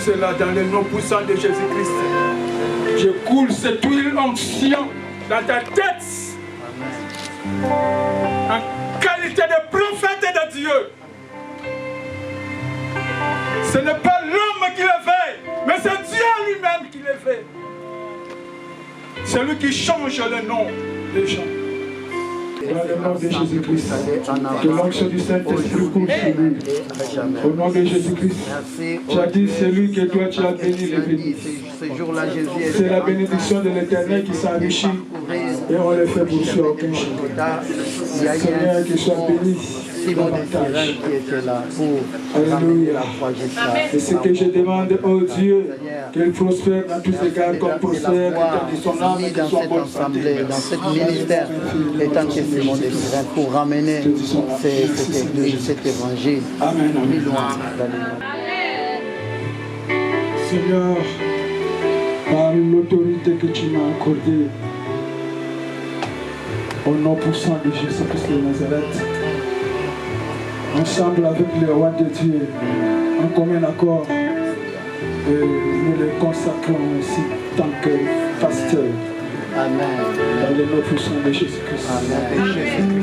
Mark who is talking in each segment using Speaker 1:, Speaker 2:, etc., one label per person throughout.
Speaker 1: cela dans le nom puissant de Jésus-Christ. Je coule cette huile onction dans ta tête. En qualité de prophète de Dieu. Ce n'est pas l'homme qui le fait, mais c'est Dieu lui-même qui le fait. C'est lui qui change le nom des gens. Dans le nom de Jésus-Christ, que l'onction du Saint-Esprit coule sur lui. Au nom de Jésus-Christ, jadis c'est lui que toi tu as béni les bénis. C'est la bénédiction de l'Éternel qui s'enrichit et on le fait pour soi aucun chemin. Seigneur, qu'il soit béni. Davantage. Alléluia. Et ce que je demande, oh Dieu, qu'il prospère dans tous les cas, comme prospère de son âme et de son bonne santé.
Speaker 2: Dans ce ministère, étant question des frères, pour ramener cet évangile.
Speaker 1: Amen. Seigneur, par l'autorité que tu m'as accordée, au nom puissant de Jésus-Christ de Nazareth, ensemble avec le roi de Dieu, en commun accord, nous les consacrons aussi tant que pasteur.
Speaker 2: Amen.
Speaker 1: Dans le nom puissant de Jésus-Christ.
Speaker 2: Amen.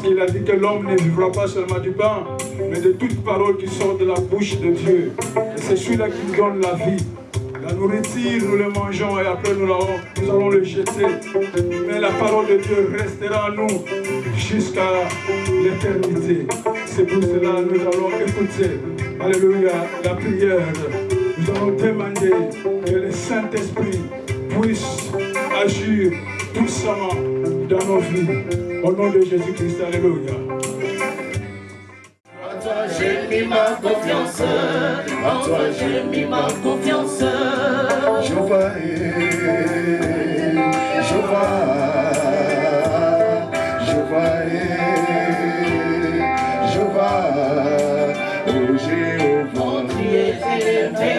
Speaker 1: Il a dit que l'homme ne vivra pas seulement du pain, mais de toute parole qui sort de la bouche de Dieu. Et c'est celui-là qui nous donne la vie. La nourriture, nous le mangeons et après nous allons le jeter. Mais la parole de Dieu restera en nous jusqu'à l'éternité. C'est pour cela que nous allons écouter, alléluia, la prière. Nous allons demander que le Saint-Esprit puisse agir puissamment dans nos vies. Au nom de Jésus-Christ, alléluia.
Speaker 3: En toi j'ai mis ma confiance, en toi j'ai mis ma confiance. Je vois, je vois, je vois, je vois, oh Jéhovah, tu es élevé,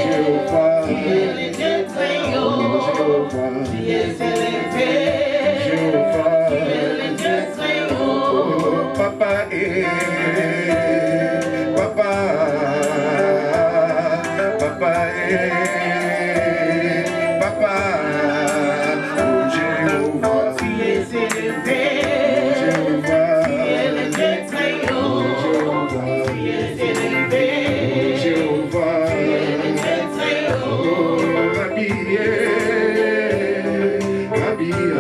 Speaker 3: Jéhovah, tu es le Dieu très haut, Jéhovah, tu es élevé, Jéhovah. Papa, papa, papa, papa, oh Jéhovah, tu es élevé, Jéhovah, tu es le Dieu très haut, Jéhovah, tu es élevé, Jéhovah, tu es le Dieu très haut, oh habillé, habillé,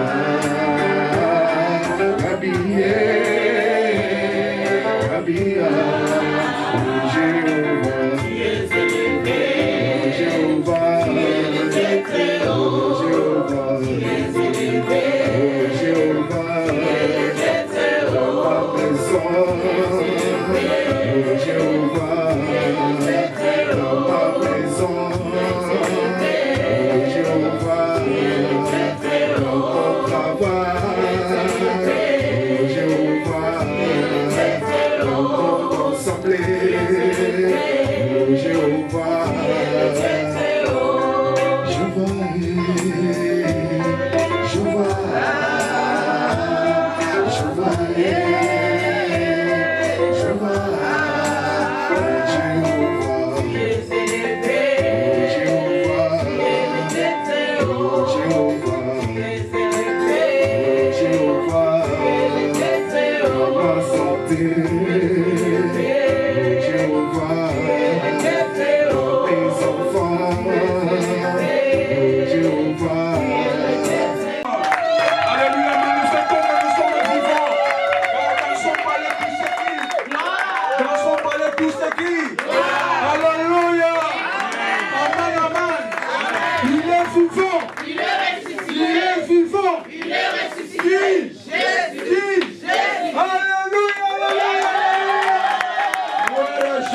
Speaker 3: habillé. Je vois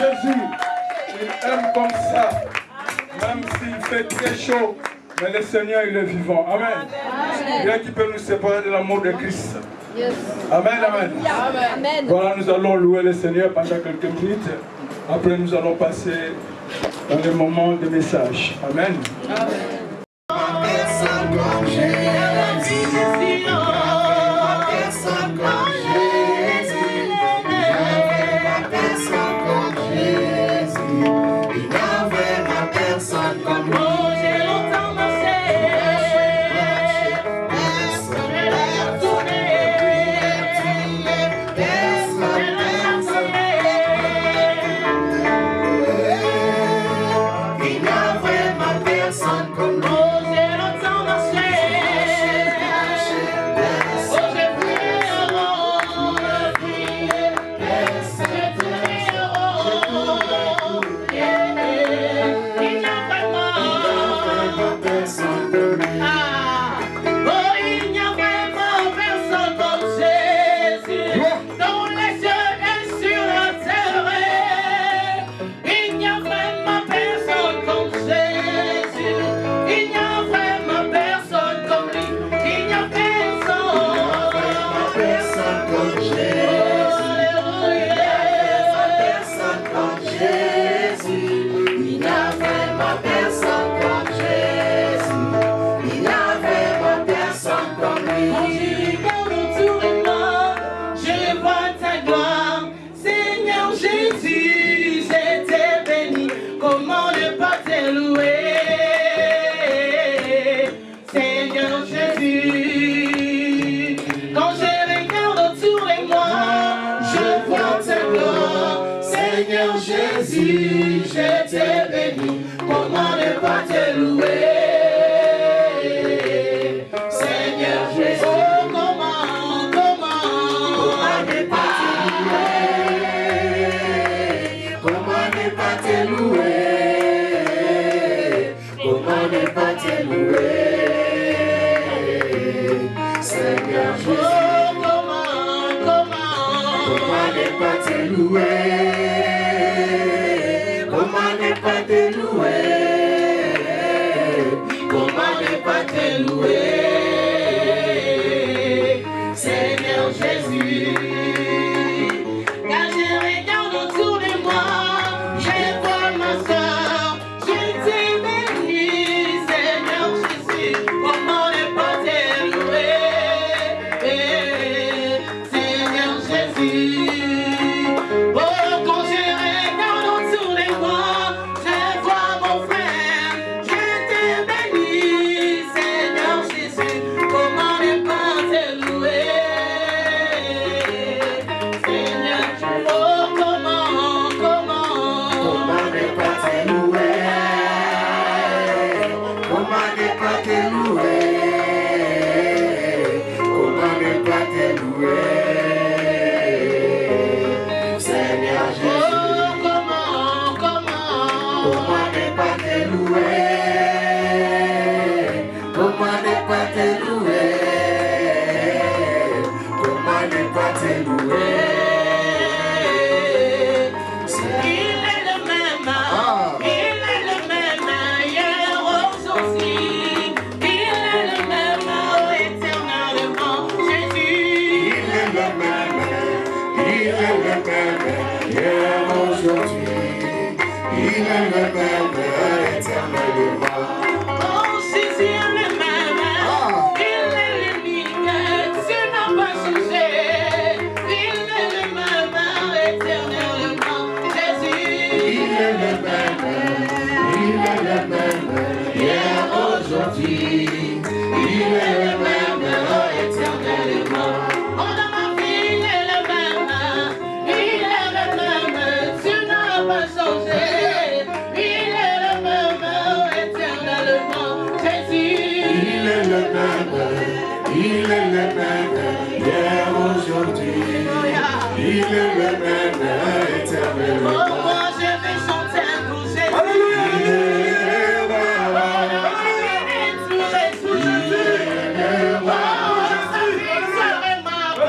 Speaker 1: Jésus, il aime comme ça. Même s'il fait très chaud, mais le Seigneur, il est vivant. Amen. Rien qui peut nous séparer de l'amour de Christ. Amen, amen.
Speaker 4: Amen.
Speaker 1: Voilà, nous allons louer le Seigneur pendant quelques minutes. Après, nous allons passer dans le moment de message. Amen.
Speaker 3: Personne comme Jésus. Personne comme Jésus. Personne comme Jésus. Il n'y avait pas personne comme lui.
Speaker 5: J'ai longtemps marché.
Speaker 3: Il n'y a vraiment personne comme lui.
Speaker 5: J'ai longtemps marché. J'ai prié il n'y a vraiment
Speaker 3: Personne comme lui.
Speaker 5: il n'y a vraiment personne comme Jésus. Dans les cieux et sur la terre, il n'y a vraiment personne comme Jésus. Il n'y a vraiment personne comme lui. Il n'y a
Speaker 3: Personne comme Jésus. Personne comme Jésus. Il n'y a vraiment personne comme Jésus. Il n'y a vraiment personne comme
Speaker 5: Quand
Speaker 3: lui.
Speaker 5: je regarde autour de moi, je vois ta gloire. Seigneur Jésus, j'étais béni. Comment ne pas te louer? Seigneur Jésus, quand je regarde autour de moi, je vois ta gloire. Seigneur Jésus, j'étais béni. Comment ne pas te louer? Seigneur Jésus, oh, comment
Speaker 3: Comment ne pas te louer? Comment ne pas te louer? Comment ne pas te louer? Seigneur Jésus.
Speaker 5: oh, comment
Speaker 3: Comment ne pas te louer? Comment ne pas te louer? Comment ne pas te louer?
Speaker 5: Seigneur Jésus, quand je regarde autour de moi, je vois ma soeur, je t'ai béni, Seigneur Jésus, comment ne pas te louer? Seigneur Jésus, oh, quand je regarde autour de moi, je vois mon frère, je t'ai béni, Seigneur Jésus, comment ne pas te louer? Seigneur, oh, comment
Speaker 3: Comment ne pas te louer? Comment ne pas te louer? Comment ne pas te louer? Seigneur Jésus.
Speaker 5: oh, comment
Speaker 3: Comment ne pas te louer? Comment ne pas te louer? Comment ne pas te louer?
Speaker 5: il est le même, il est le même hier, aujourd'hui, il est le même éternellement, Jésus.
Speaker 3: Il est le même, hier, aujourd'hui. Il est le même, éternellement.
Speaker 5: Oh, Jésus est le même, il est l'unique, tu n'as pas changé, il est le même éternellement, Jésus.
Speaker 3: Il est le même, hier, aujourd'hui. Il est le même, éternellement.
Speaker 5: Oh, dans ma vie, il est le même, tu n'as pas changé, il est le même éternellement, Jésus.
Speaker 3: Il est le même, hier, aujourd'hui. Il est le même,
Speaker 5: Oh,
Speaker 3: éternellement.
Speaker 5: moi je vais chanter pour Jésus.
Speaker 3: Alléluia.
Speaker 5: Pour Jésus. Oh, sa victoire est ma part.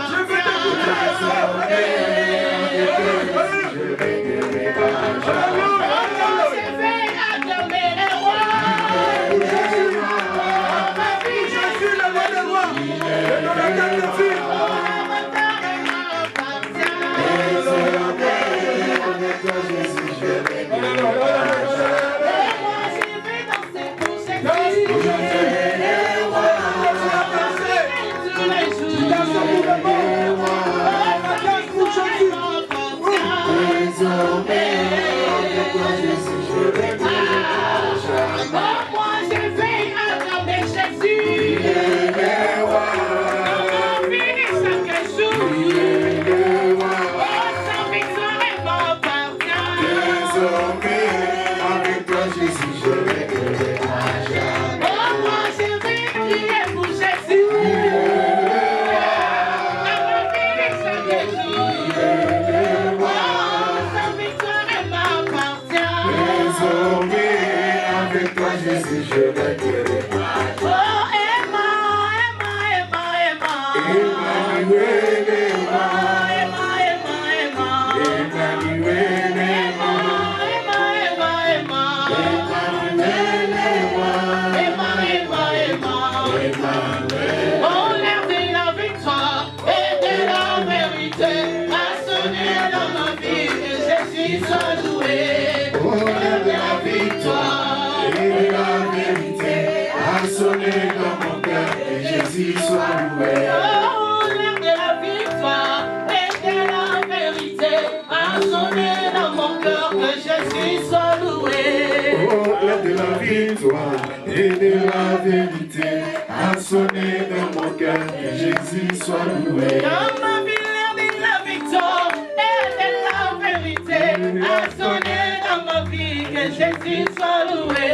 Speaker 3: Et de la vérité a sonné dans mon cœur, que Jésus soit loué.
Speaker 5: Dans ma vie, l'air de la victoire et de la vérité a sonné dans ma vie, que Jésus soit loué.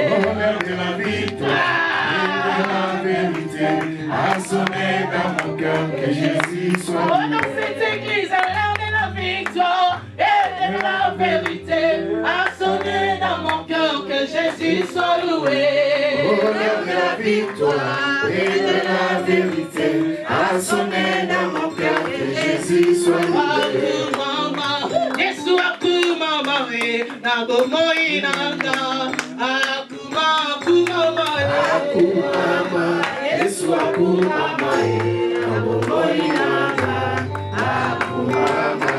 Speaker 3: Oh, l'air de la victoire et de la vérité a sonné dans mon cœur, que Jésus soit loué.
Speaker 5: Oh, dans cette église, l'air de la victoire et de la vérité a sonné dans mon cœur, que Jésus soit loué.
Speaker 3: Oh, l'air de la victoire et de la vérité a sonné dans mon cœur, que Jésus soit loué.
Speaker 5: Yesu akumama we na bomoi nanga akumama
Speaker 3: Yesu akumama na bomoi nanga akumama.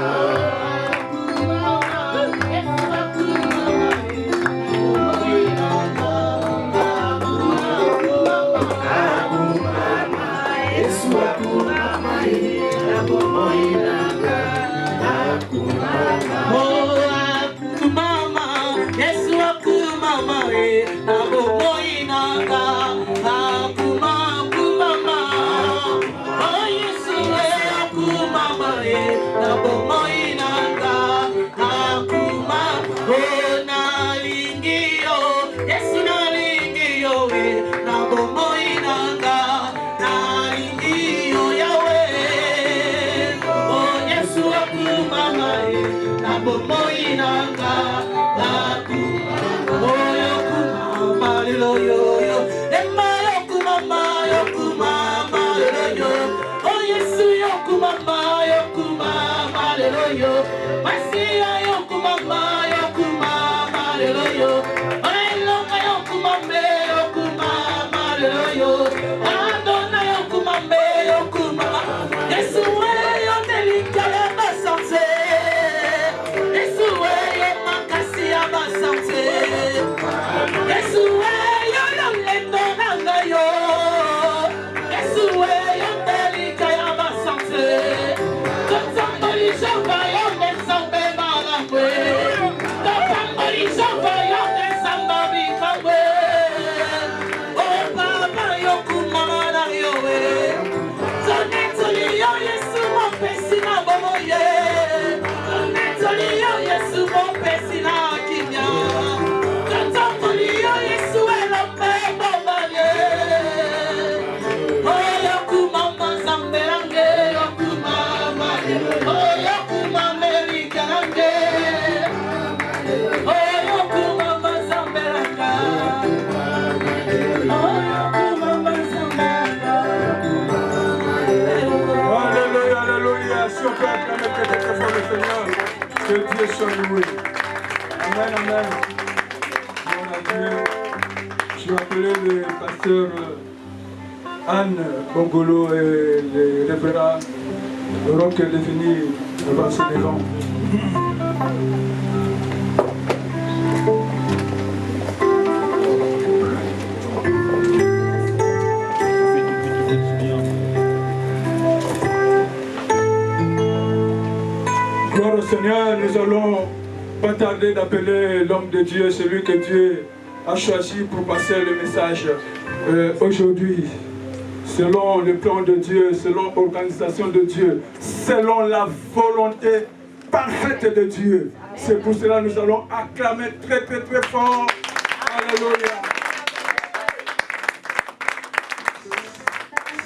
Speaker 1: Que Dieu soit loué. Amen, amen. Gloire à Dieu. Je vais appeler le pasteur Anne Bongolo et le révérend Roque de venir passer devant. Gloire au Seigneur, nous allons pas tarder d'appeler l'homme de Dieu, celui que Dieu a choisi pour passer le message aujourd'hui. Selon le plan de Dieu, selon l'organisation de Dieu, selon la volonté parfaite de Dieu. C'est pour cela que nous allons acclamer très très très fort. Alléluia.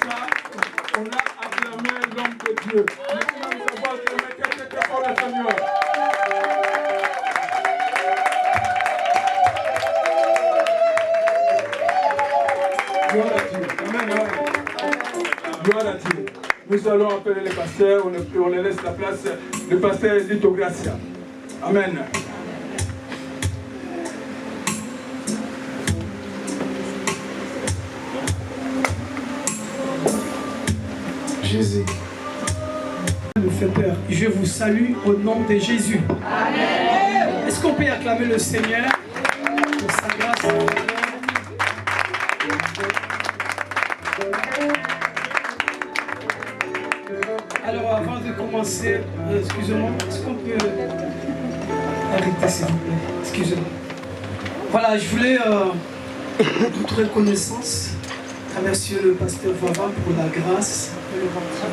Speaker 1: Ça, on a acclamé l'homme de Dieu. Maintenant, nous avons acclamé très très très fort le Seigneur. Gloire à Dieu. Amen. Gloire à Dieu. Nous allons appeler le pasteur, on laisse la place, le pasteur Lito Gracia. Amen.
Speaker 4: Jésus. Me fait peur. Je vous salue au nom de Jésus. Amen. Est-ce qu'on peut acclamer le Seigneur pour sa grâce? Alors avant de commencer, excusez-moi, est-ce qu'on peut arrêter s'il vous plaît? Excusez-moi. Voilà, je voulais toute reconnaissance à monsieur le pasteur Vava pour la grâce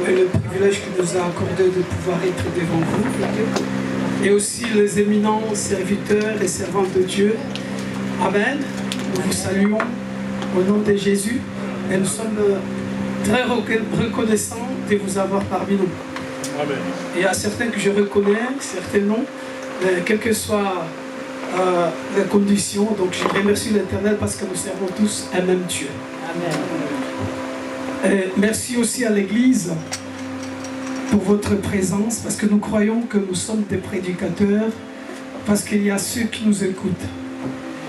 Speaker 4: et le privilège qu'il nous a accordé de pouvoir être devant vous. Et aussi les éminents serviteurs et servantes de Dieu. Amen. Nous vous saluons au nom de Jésus et nous sommes très reconnaissants de vous avoir parmi nous. Amen. Et il y a certains que je reconnais, certains non, mais quelles que soient les conditions, donc je remercie l'Éternel parce que nous servons tous un même Dieu. Amen. Et merci aussi à l'Église pour votre présence, parce que nous croyons que nous sommes des prédicateurs, parce qu'il y a ceux qui nous écoutent.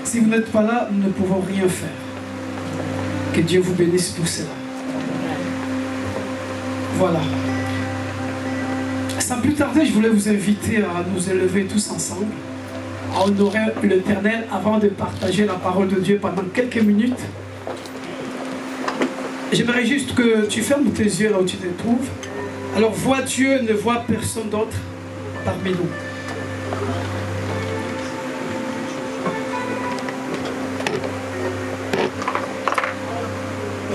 Speaker 4: Si vous n'êtes pas là, nous ne pouvons rien faire. Que Dieu vous bénisse pour cela. Voilà. Sans plus tarder, je voulais vous inviter à nous élever tous ensemble, à honorer l'Éternel avant de partager la parole de Dieu pendant quelques minutes. J'aimerais juste que tu fermes tes yeux là où tu te trouves. Alors vois Dieu, ne vois personne d'autre parmi nous.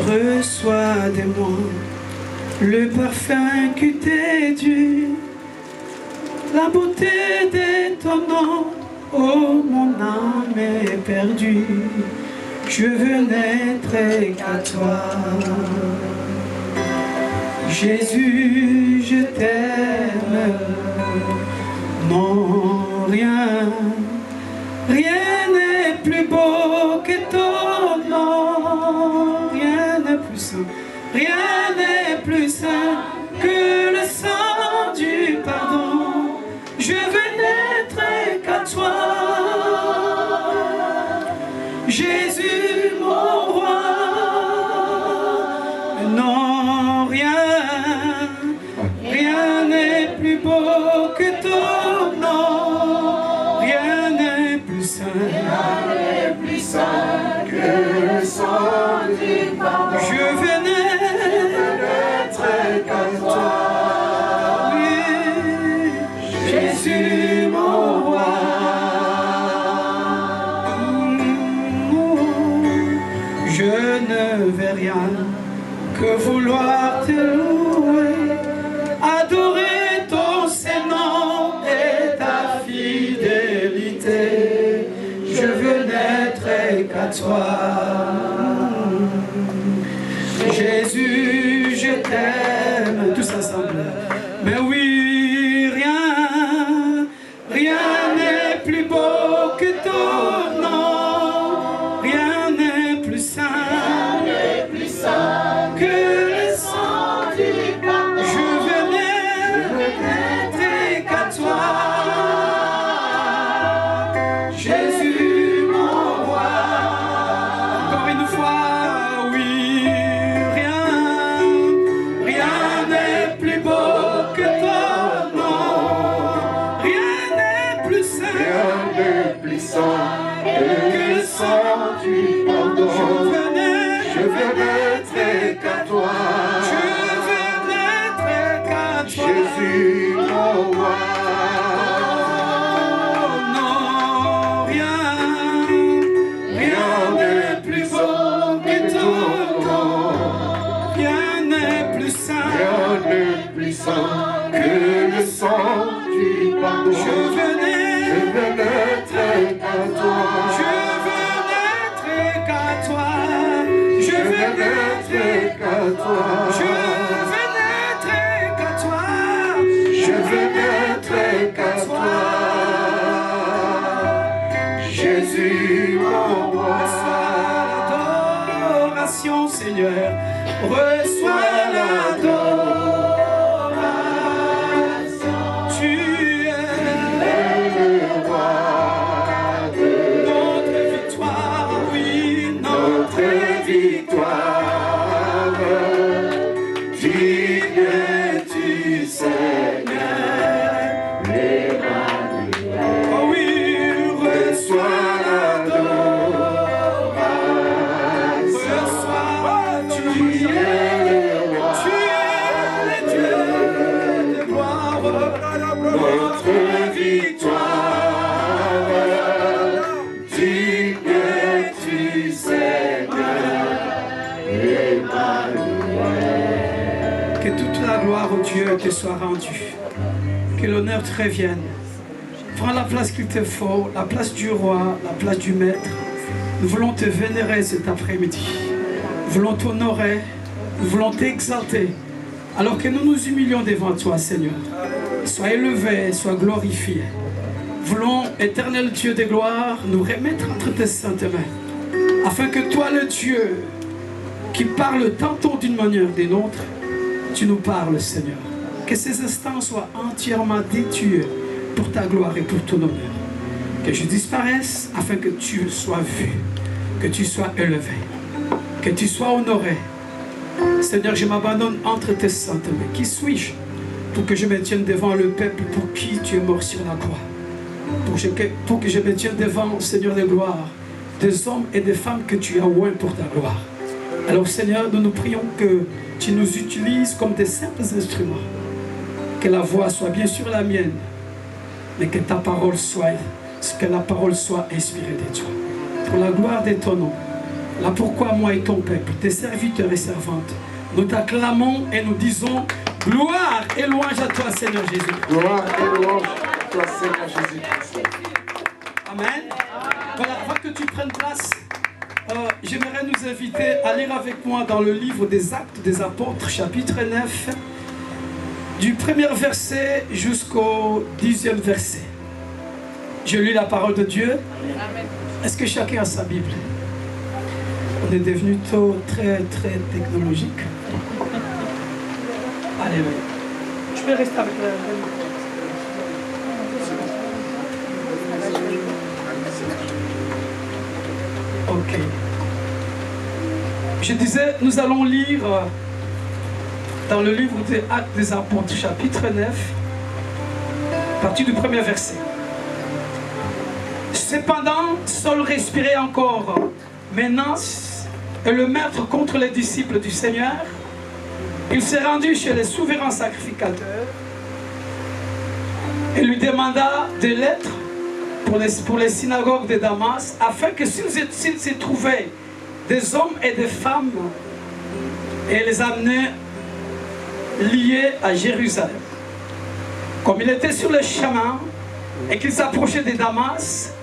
Speaker 4: Reçois de moi le parfum qui t'est dû, la beauté de ton nom, oh mon âme est perdue, je veux n'être qu'à toi. Jésus, je t'aime, non rien n'est plus beau que ton nom, rien n'est plus saint, rien n'est plus saint que le sang du pardon. Je veux n'être qu'à toi, Jésus mon roi. Non, rien n'est plus beau que ton nom, rien n'est plus saint, que le sang du pardon. Je veux n'être qu'à toi, oui, Jésus mon roi. Je ne vais rien que vouloir te louer, adorer ton Saint-Nom et ta fidélité. Je veux n'être qu'à toi. Jésus, je t'aime. Tous ensemble. Mais oui, rien n'est plus beau que ton nom. Rien n'est plus saint que le sang du pardon. Je veux n'être qu'à toi,
Speaker 3: de puissant que le sang du pardon. Je veux n'être qu'à toi. Jésus, mon roi.
Speaker 4: Non, rien n'est plus beau que ton nom. Rien n'est plus saint.
Speaker 3: Rien n'est plus saint que le sang du pardon. Je veux n'être qu'à toi.
Speaker 4: Je veux n'être qu'à toi. Je
Speaker 3: Je
Speaker 4: veux
Speaker 3: veux
Speaker 4: n'être
Speaker 3: n'être qu'à toi.
Speaker 4: Je veux n'être qu'à toi.
Speaker 3: Je veux n'être qu'à toi. Jésus, mon roi.
Speaker 4: Reçois l'adoration, Seigneur. Reçois l'adoration. Tu es
Speaker 3: Le roi de
Speaker 4: notre victoire, oui,
Speaker 3: notre victoire. Digne es-tu, Seigneur.
Speaker 4: Oh oui, reçois tu es le Dieu de gloire,
Speaker 3: Notre victoire. Digne es-tu, Seigneur.
Speaker 4: que toute la gloire au Dieu te soit rendue, que l'honneur te revienne. Prends la place qu'il te faut, la place du roi, la place du maître. Nous voulons te vénérer cet après-midi. Nous voulons t'honorer, nous voulons t'exalter, alors que nous nous humilions devant toi, Seigneur. Sois élevé, sois glorifié. Nous voulons, éternel Dieu de gloire, nous remettre entre tes saintes mains, afin que toi, le Dieu, qui parle tantôt d'une manière d'une autre, tu nous parles, Seigneur. Que ces instants soient entièrement détués pour ta gloire et pour ton honneur. Que je disparaisse afin que tu sois vu, que tu sois élevé, que tu sois honoré. Seigneur, je m'abandonne entre tes saintes mains. Qui suis-je pour que je me tienne devant le peuple pour qui tu es mort sur la croix? Pour que je me tienne devant, Seigneur de gloire, des hommes et des femmes que tu as oints pour ta gloire. Alors Seigneur, nous nous prions que tu nous utilises comme des simples instruments. Que la voix soit bien sûr la mienne, mais que ta parole soit, que la parole soit inspirée de toi. Pour la gloire de ton nom. Là pourquoi moi et ton peuple, tes serviteurs et servantes, nous t'acclamons et nous disons gloire et louange à toi, Seigneur Jésus.
Speaker 3: Gloire et louange à toi, Seigneur Jésus-Christ.
Speaker 4: Amen. Voilà, avant que tu prennes place, j'aimerais nous inviter à lire avec moi dans le livre des Actes des Apôtres, chapitre 9, du premier verset jusqu'au 10e verset. Je lis la parole de Dieu. Est-ce que chacun a sa Bible? On est devenu très technologique. Allez, oui.
Speaker 6: Je peux rester avec la...
Speaker 4: Ok. Je disais, nous allons lire dans le livre des Actes des Apôtres, chapitre 9, à partir du premier verset. Cependant, Saul respirait encore menace et le maître contre les disciples du Seigneur. Il s'est rendu chez les souverains sacrificateurs et lui demanda des lettres pour les synagogues de Damas, afin que s'il s'y trouvait des hommes et des femmes, et les amenait liés à Jérusalem. Comme il était sur le chemin et qu'il s'approchait de Damas,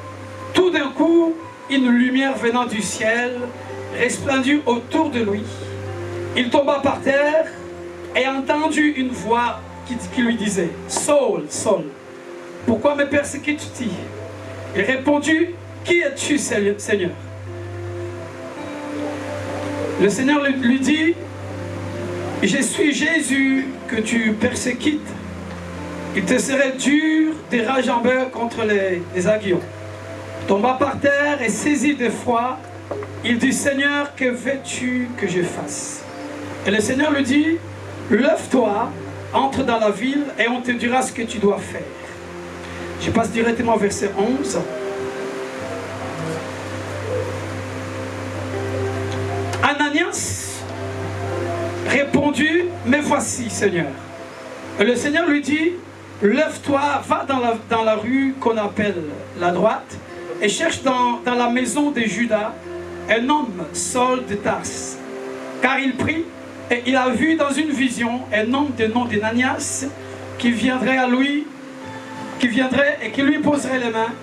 Speaker 4: tout d'un coup, une lumière venant du ciel resplendit autour de lui. Il tomba par terre et entendit une voix qui lui disait « Saul, Saul, pourquoi me persécutes-tu » Il répondit « Qui es-tu, Seigneur ?» Le Seigneur lui dit « Je suis Jésus que tu persécutes. Il te serait dur de ragember contre les aguillons. » Tomba par terre et saisi d'effroi, il dit « Seigneur, que veux-tu que je fasse ?» Et le Seigneur lui dit « Lève-toi, entre dans la ville et on te dira ce que tu dois faire. » Je passe directement au verset 11. Ananias répondit, mais voici, Seigneur. Et le Seigneur lui dit, lève-toi, va dans la rue qu'on appelle la droite et cherche dans la maison de Judas un homme, Saul de Tarse. Car il prie et il a vu dans une vision un homme de nom d'Ananias qui viendrait à lui, et qui lui poserait les mains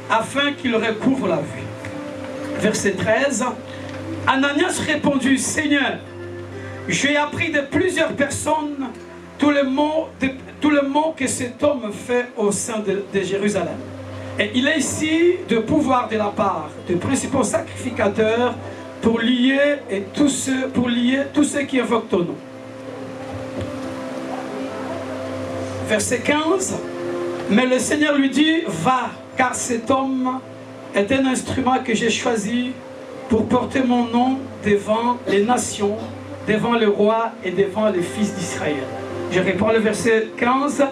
Speaker 4: afin qu'il recouvre la vue. Verset 13. Ananias répondit, Seigneur, j'ai appris de plusieurs personnes tout le mot que cet homme fait au sein de Jérusalem. Et il est ici de pouvoir de la part des principaux sacrificateurs pour lier tous ceux qui invoquent ton nom. Verset 15. Mais le Seigneur lui dit, va, car cet homme est un instrument que j'ai choisi pour porter mon nom devant les nations, devant le roi et devant les fils d'Israël. Je reprends le verset 15.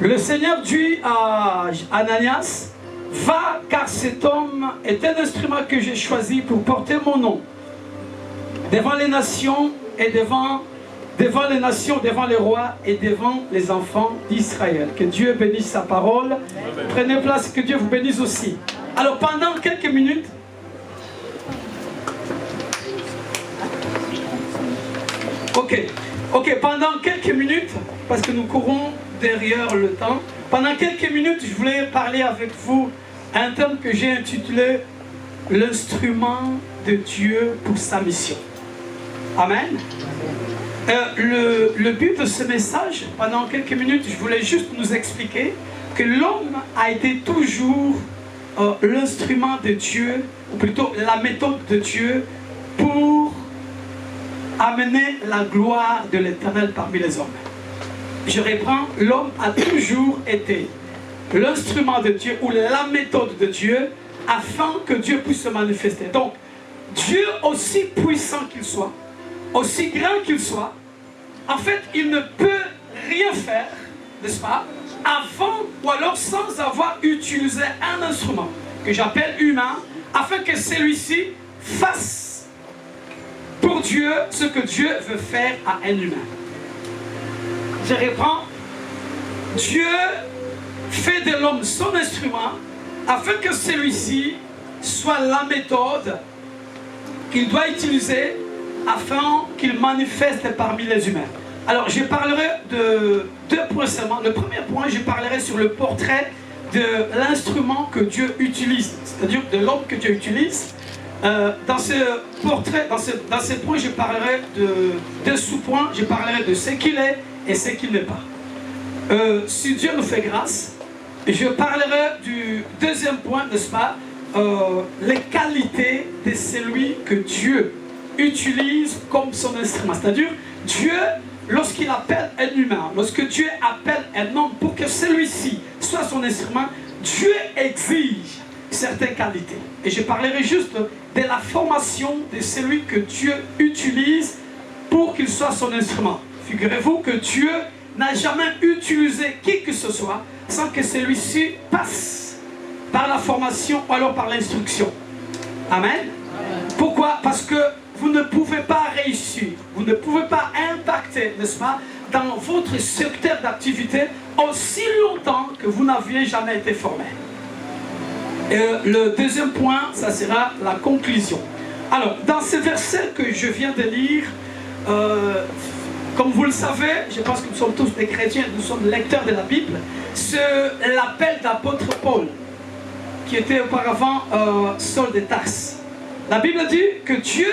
Speaker 4: Le Seigneur dit à Ananias, va, car cet homme est un instrument que j'ai choisi pour porter mon nom devant les nations et devant les rois et devant les enfants d'Israël. Que Dieu bénisse sa parole. Amen. Prenez place, que Dieu vous bénisse aussi. Alors pendant quelques minutes, pendant quelques minutes, parce que nous courons derrière le temps, pendant quelques minutes, je voulais parler avec vous un thème que j'ai intitulé « L'instrument de Dieu pour sa mission ». Amen. Le but de ce message, pendant quelques minutes, je voulais juste nous expliquer que l'homme a été toujours l'instrument de Dieu, ou plutôt la méthode de Dieu pour amener la gloire de l'Éternel parmi les hommes. Je reprends, l'homme a toujours été l'instrument de Dieu ou la méthode de Dieu afin que Dieu puisse se manifester. Donc, Dieu, aussi puissant qu'il soit, aussi grand qu'il soit, en fait, il ne peut rien faire, n'est-ce pas, avant ou alors sans avoir utilisé un instrument que j'appelle humain, afin que celui-ci fasse pour Dieu ce que Dieu veut faire à un humain. Je reprends. Dieu fait de l'homme son instrument afin que celui-ci soit la méthode qu'il doit utiliser afin qu'il manifeste parmi les humains. Alors, je parlerai de deux points seulement. Le premier point, je parlerai sur le portrait de l'instrument que Dieu utilise, c'est-à-dire de l'homme que Dieu utilise. Dans ce portrait, dans ce point, je parlerai de deux sous-points. Je parlerai de ce qu'il est et ce qu'il n'est pas. Si Dieu nous fait grâce, je parlerai du deuxième point, n'est-ce pas, les qualités de celui que Dieu utilise comme son instrument. C'est-à-dire, Dieu, lorsqu'il appelle un humain, lorsque Dieu appelle un homme pour que celui-ci soit son instrument, Dieu exige certaines qualités. Et je parlerai juste de la formation de celui que Dieu utilise pour qu'il soit son instrument. Figurez-vous que Dieu n'a jamais utilisé qui que ce soit sans que celui-ci passe par la formation ou alors par l'instruction. Amen. Amen. Pourquoi? Parce que vous ne pouvez pas réussir, vous ne pouvez pas impacter, n'est-ce pas, dans votre secteur d'activité aussi longtemps que vous n'aviez jamais été formé. Et le deuxième point, ça sera la conclusion. Alors, dans ce verset que je viens de lire, comme vous le savez, je pense que nous sommes tous des chrétiens, nous sommes lecteurs de la Bible, c'est l'appel d'apôtre Paul, qui était auparavant Saul de Tarse. La Bible dit que Dieu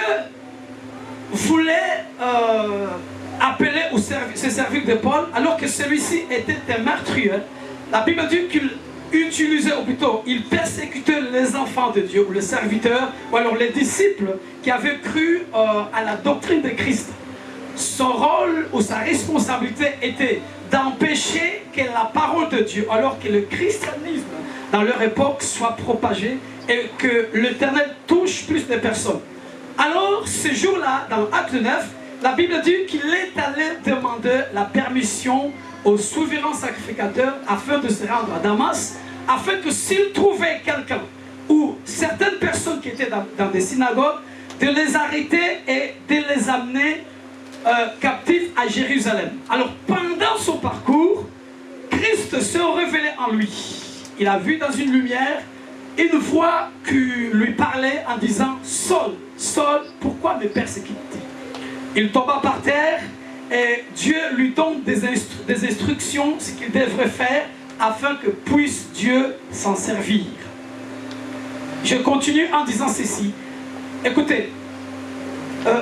Speaker 4: voulait appeler ou se servir de Paul alors que celui-ci était un meurtrier. La Bible dit qu'il utilisait, ou plutôt, il persécutait les enfants de Dieu, ou les serviteurs, ou alors les disciples qui avaient cru à la doctrine de Christ. Son rôle ou sa responsabilité était d'empêcher que la parole de Dieu, alors que le christianisme dans leur époque soit propagé et que l'Éternel touche plus de personnes. Alors, ce jour-là, dans Acte 9, la Bible dit qu'il est allé demander la permission au souverain sacrificateur afin de se rendre à Damas afin que s'il trouvait quelqu'un ou certaines personnes qui étaient dans des synagogues, de les arrêter et de les amener captifs à Jérusalem. Alors pendant son parcours, Christ se révélait en lui. Il a vu dans une lumière une voix qui lui parlait en disant « Saul, Saul, pourquoi me persécutes-tu » Il tomba par terre et Dieu lui donne des instructions, ce qu'il devrait faire afin que puisse Dieu s'en servir. Je continue en disant ceci. Écoutez,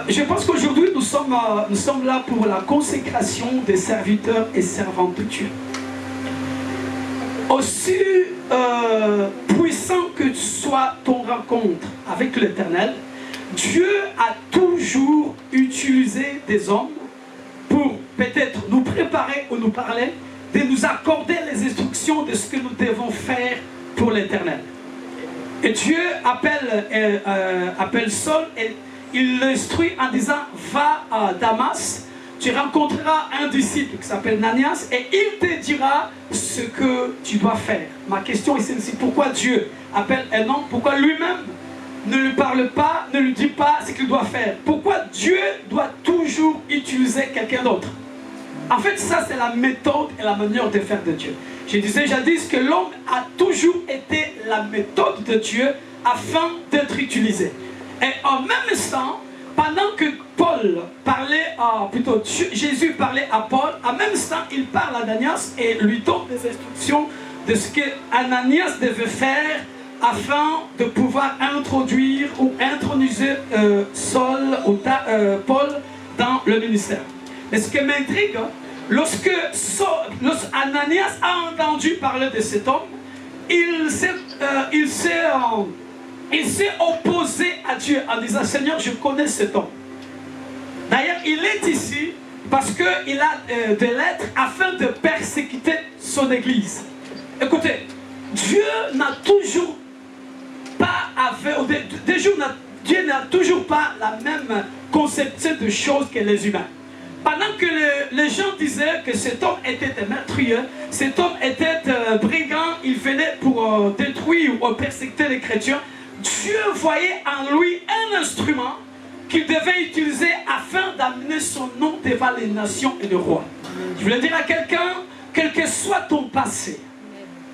Speaker 4: je pense qu'aujourd'hui nous sommes là pour la consécration des serviteurs et servantes de Dieu. Aussi puissant que soit ton rencontre avec l'Éternel, Dieu a toujours utilisé des hommes pour peut-être nous préparer ou nous parler, de nous accorder les instructions de ce que nous devons faire pour l'Éternel. Et Dieu appelle Saul et il l'instruit en disant « Va à Damas, tu rencontreras un disciple qui s'appelle Ananias et il te dira ce que tu dois faire. » Ma question est celle-ci, pourquoi Dieu appelle un homme? Pourquoi lui-même ne lui parle pas, ne lui dit pas ce qu'il doit faire? Pourquoi Dieu doit toujours utiliser quelqu'un d'autre? En fait, ça c'est la méthode et la manière de faire de Dieu. Je disais jadis que l'homme a toujours été la méthode de Dieu afin d'être utilisé. Et en même temps, pendant que Paul parlait, plutôt Jésus parlait à Paul, en même temps il parle à Ananias et lui donne des instructions de ce que Ananias devait faire afin de pouvoir introduire ou introniser Paul dans le ministère. Mais ce qui m'intrigue, lorsque Ananias a entendu parler de cet homme, il s'est opposé à Dieu en disant « Seigneur, je connais cet homme. » D'ailleurs, il est ici parce qu'il a des lettres afin de persécuter son église. Écoutez, Dieu n'a toujours pas Dieu n'a toujours pas la même conception de choses que les humains. Pendant que les gens disaient que cet homme était un meurtrier, cet homme était un brigand, il venait pour détruire ou persécuter les chrétiens, Dieu voyait en lui un instrument qu'il devait utiliser afin d'amener son nom devant les nations et les rois. Je voulais dire à quelqu'un, quel que soit ton passé,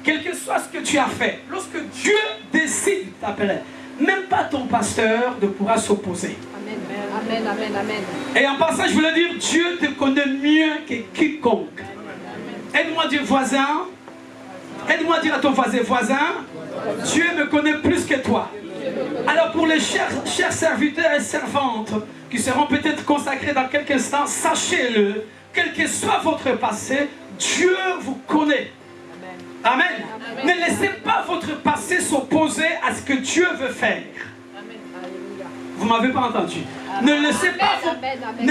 Speaker 4: quel que soit ce que tu as fait, lorsque Dieu décide de t'appeler, même pas ton pasteur ne pourra s'opposer.
Speaker 7: Amen, amen, amen.
Speaker 4: Et en passant, je voulais dire, Dieu te connaît mieux que quiconque. Aide-moi à dire voisin. Aide-moi à dire à ton voisin, Dieu me connaît plus que toi. Alors pour les chers serviteurs et servantes qui seront peut-être consacrés dans quelques instants, sachez-le, quel que soit votre passé, Dieu vous connaît. Amen. Amen. Ne laissez pas votre passé s'opposer à ce que Dieu veut faire. Vous ne m'avez pas entendu. Ne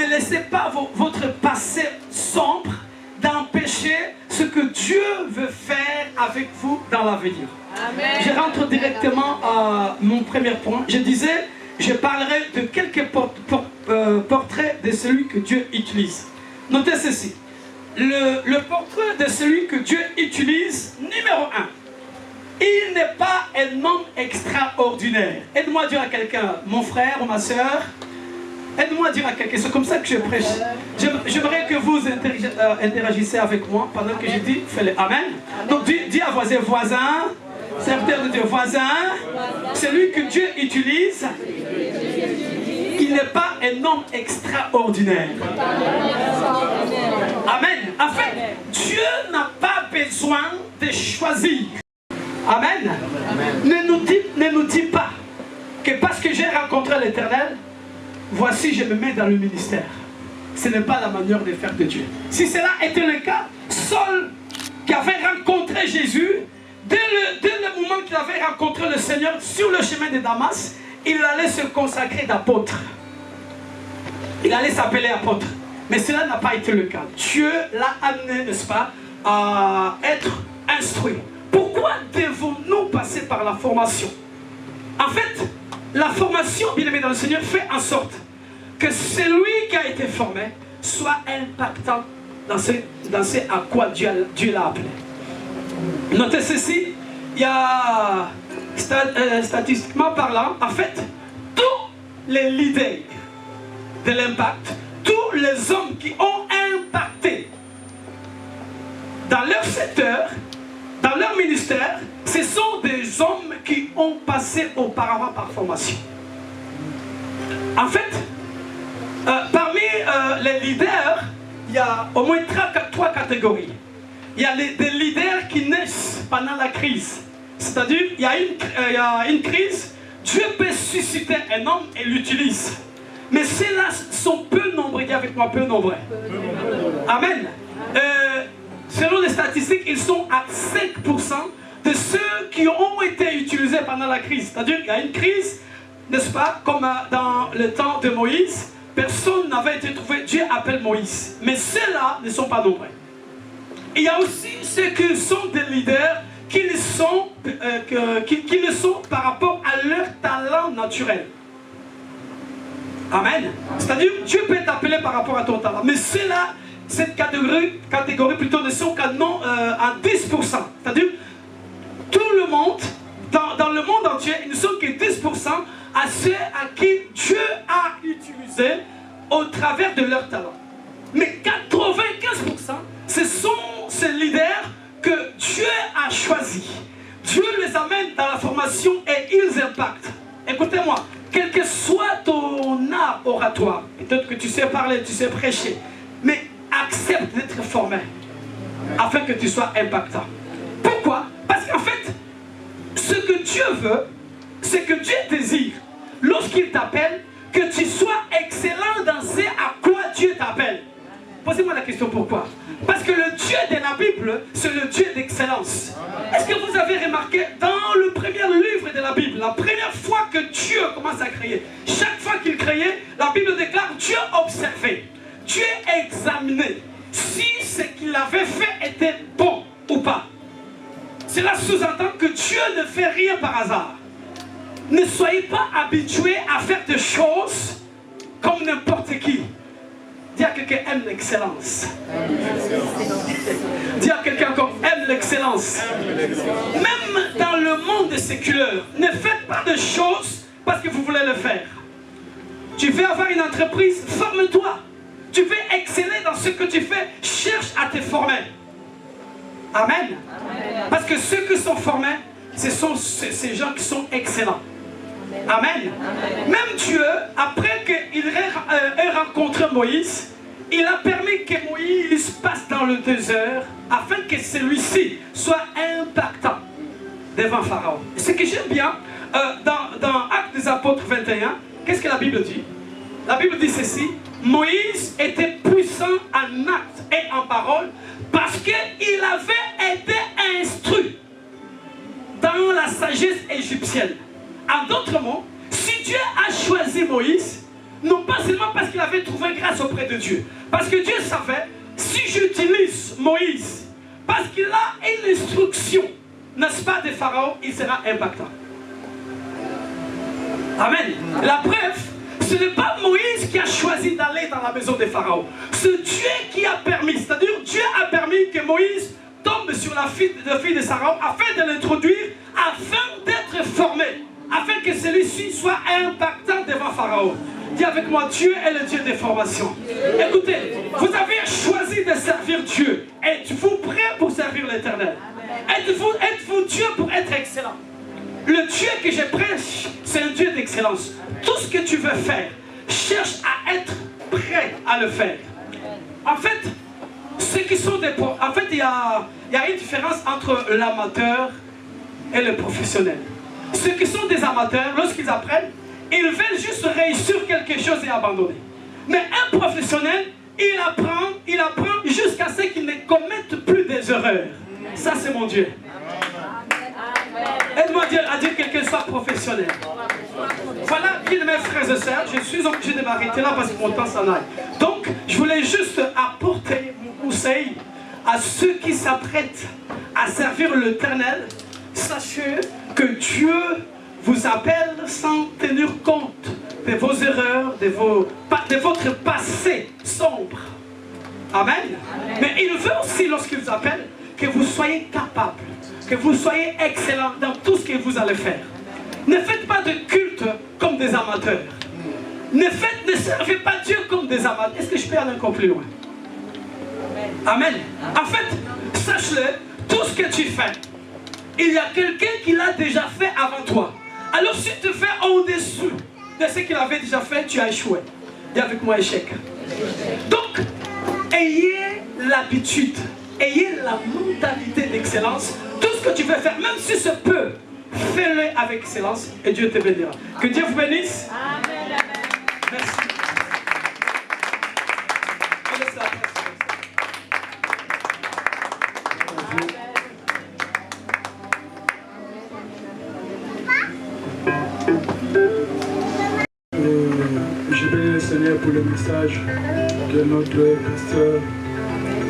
Speaker 4: laissez pas votre passé sombre d'empêcher ce que Dieu veut faire avec vous dans l'avenir. Je rentre directement à mon premier point. Je disais, je parlerai de quelques portraits de celui que Dieu utilise. Notez ceci. Le portrait de celui que Dieu utilise, numéro 1. Il n'est pas un homme extraordinaire. Aide-moi à dire à quelqu'un, mon frère ou ma soeur, aide-moi à dire à quelqu'un, c'est comme ça que je prêche. J'aimerais que vous interagissez avec moi pendant que je dis, fais-le. Amen. Donc dis à voisin, serviteur de Dieu, voisin, celui que Dieu utilise, il n'est pas un homme extraordinaire. Amen. En fait, Dieu n'a pas besoin de choisir. Amen. Ne nous dis pas que parce que j'ai rencontré l'Éternel, voici je me mets dans le ministère. Ce n'est pas la manière de faire de Dieu. Si cela était le cas, Saul qui avait rencontré Jésus, dès le moment qu'il avait rencontré le Seigneur sur le chemin de Damas, il allait se consacrer d'apôtre. Il allait s'appeler apôtre. Mais cela n'a pas été le cas. Dieu l'a amené, n'est-ce pas, à être instruit. Pourquoi devons-nous passer par la formation? En fait, la formation, bien aimé dans le Seigneur, fait en sorte que celui qui a été formé soit impactant dans ce à quoi Dieu l'a appelé. Notez ceci, il y a, statistiquement parlant, en fait, tous les leaders de l'impact, tous les hommes qui ont impacté dans leur secteur, dans leur ministère, ce sont des hommes qui ont passé auparavant par formation. En fait, parmi les leaders, il y a au moins trois catégories. Il y a des leaders qui naissent pendant la crise. C'est-à-dire, il y a une crise, Dieu peut susciter un homme et l'utilise. Mais ceux-là sont peu nombreux, dis avec moi, peu nombreux. Amen. Selon les statistiques, ils sont à 5% de ceux qui ont été utilisés pendant la crise. C'est-à-dire qu'il y a une crise, n'est-ce pas, comme dans le temps de Moïse, personne n'avait été trouvé, Dieu appelle Moïse. Mais ceux-là ne sont pas nombreux. Il y a aussi ceux qui sont des leaders qui le sont par rapport à leur talent naturel. Amen. C'est-à-dire, Dieu peut t'appeler par rapport à ton talent. Mais ceux-là, cette catégorie plutôt ne sont qu'à 10%. C'est-à-dire, tout le monde, dans le monde entier, ils ne sont que 10% à ceux à qui Dieu a utilisé au travers de leur talent. Mais 95%, ce sont ces leaders que Dieu a choisis. Dieu les amène dans la formation et ils impactent. Écoutez-moi, quel que soit ton art oratoire, peut-être que tu sais parler, tu sais prêcher, mais accepte d'être formé afin que tu sois impactant. Pourquoi? Parce qu'en fait, ce que Dieu veut, c'est que Dieu désire, lorsqu'il t'appelle, que tu sois excellent dans ce à quoi Dieu t'appelle. Posez-moi la question pourquoi. Parce que le Dieu de la Bible, c'est le Dieu d'excellence. Est-ce que vous avez remarqué dans le premier livre de la Bible, la première fois que Dieu commence à créer, chaque fois qu'il créait, la Bible déclare Dieu observait, Dieu examinait si ce qu'il avait fait était bon ou pas. Cela sous-entend que Dieu ne fait rien par hasard. Ne soyez pas habitués à faire des choses comme n'importe qui. Dis à quelqu'un aime l'excellence. Dis à quelqu'un comme aime l'excellence. Même dans le monde séculaire, ne faites pas de choses parce que vous voulez le faire. Tu veux avoir une entreprise, forme-toi. Tu veux exceller dans ce que tu fais, cherche à te former. Amen. Parce que ceux qui sont formés, ce sont ces gens qui sont excellents. Amen. Même Dieu, après qu'il ait rencontré Moïse, il a permis que Moïse passe dans le désert afin que celui-ci soit impactant devant Pharaon. Ce que j'aime bien, dans Actes des Apôtres 21, qu'est-ce que la Bible dit? La Bible dit ceci: Moïse était puissant en actes et en parole parce qu'il avait été instruit dans la sagesse égyptienne. En d'autres mots, si Dieu a choisi Moïse, non pas seulement parce qu'il avait trouvé grâce auprès de Dieu, parce que Dieu savait, si j'utilise Moïse, parce qu'il a une instruction, n'est-ce pas, de Pharaon, il sera impactant. Amen. La preuve, ce n'est pas Moïse qui a choisi d'aller dans la maison de Pharaon. C'est Dieu qui a permis, c'est-à-dire Dieu a permis que Moïse tombe sur la fille de Pharaon afin de l'introduire, afin d'être formé, afin que celui-ci soit impactant devant Pharaon. Dis avec moi, Dieu est le Dieu des formations. Écoutez, vous avez choisi de servir Dieu. Êtes-vous prêt pour servir l'Éternel? Êtes-vous Dieu pour être excellent? Le Dieu que je prêche, c'est un Dieu d'excellence. Tout ce que tu veux faire, cherche à être prêt à le faire. En fait, ceux qui sont des... En fait, il y a une différence entre l'amateur et le professionnel. Ceux qui sont des amateurs, lorsqu'ils apprennent, ils veulent juste réussir quelque chose et abandonner. Mais un professionnel, il apprend jusqu'à ce qu'il ne commette plus des erreurs. Ça, c'est mon Dieu. Aide-moi à dire quelqu'un soit professionnel. Voilà, bien mes frères et sœurs, je suis obligé de m'arrêter là parce que mon temps s'en aille. Donc, je voulais juste apporter mon conseil à ceux qui s'apprêtent à servir l'Éternel. Sachez que Dieu vous appelle sans tenir compte de vos erreurs, de votre passé sombre. Amen. Mais il veut aussi, lorsqu'il vous appelle, que vous soyez capable que vous soyez excellent dans tout ce que vous allez faire. Ne faites pas de culte comme des amateurs. Ne servez pas Dieu comme des amateurs. Est-ce que je peux aller encore plus loin? Amen. En fait, sache-le, tout ce que tu fais, il y a quelqu'un qui l'a déjà fait avant toi. Alors si tu fais au-dessus de ce qu'il avait déjà fait, tu as échoué. Dis avec moi échec. Donc, ayez l'habitude, ayez la mentalité d'excellence. Tout ce que tu veux faire, même si c'est peu, fais-le avec excellence et Dieu te bénira. Que Dieu vous bénisse. Amen. Merci.
Speaker 1: Je bénis le Seigneur pour le message que notre pasteur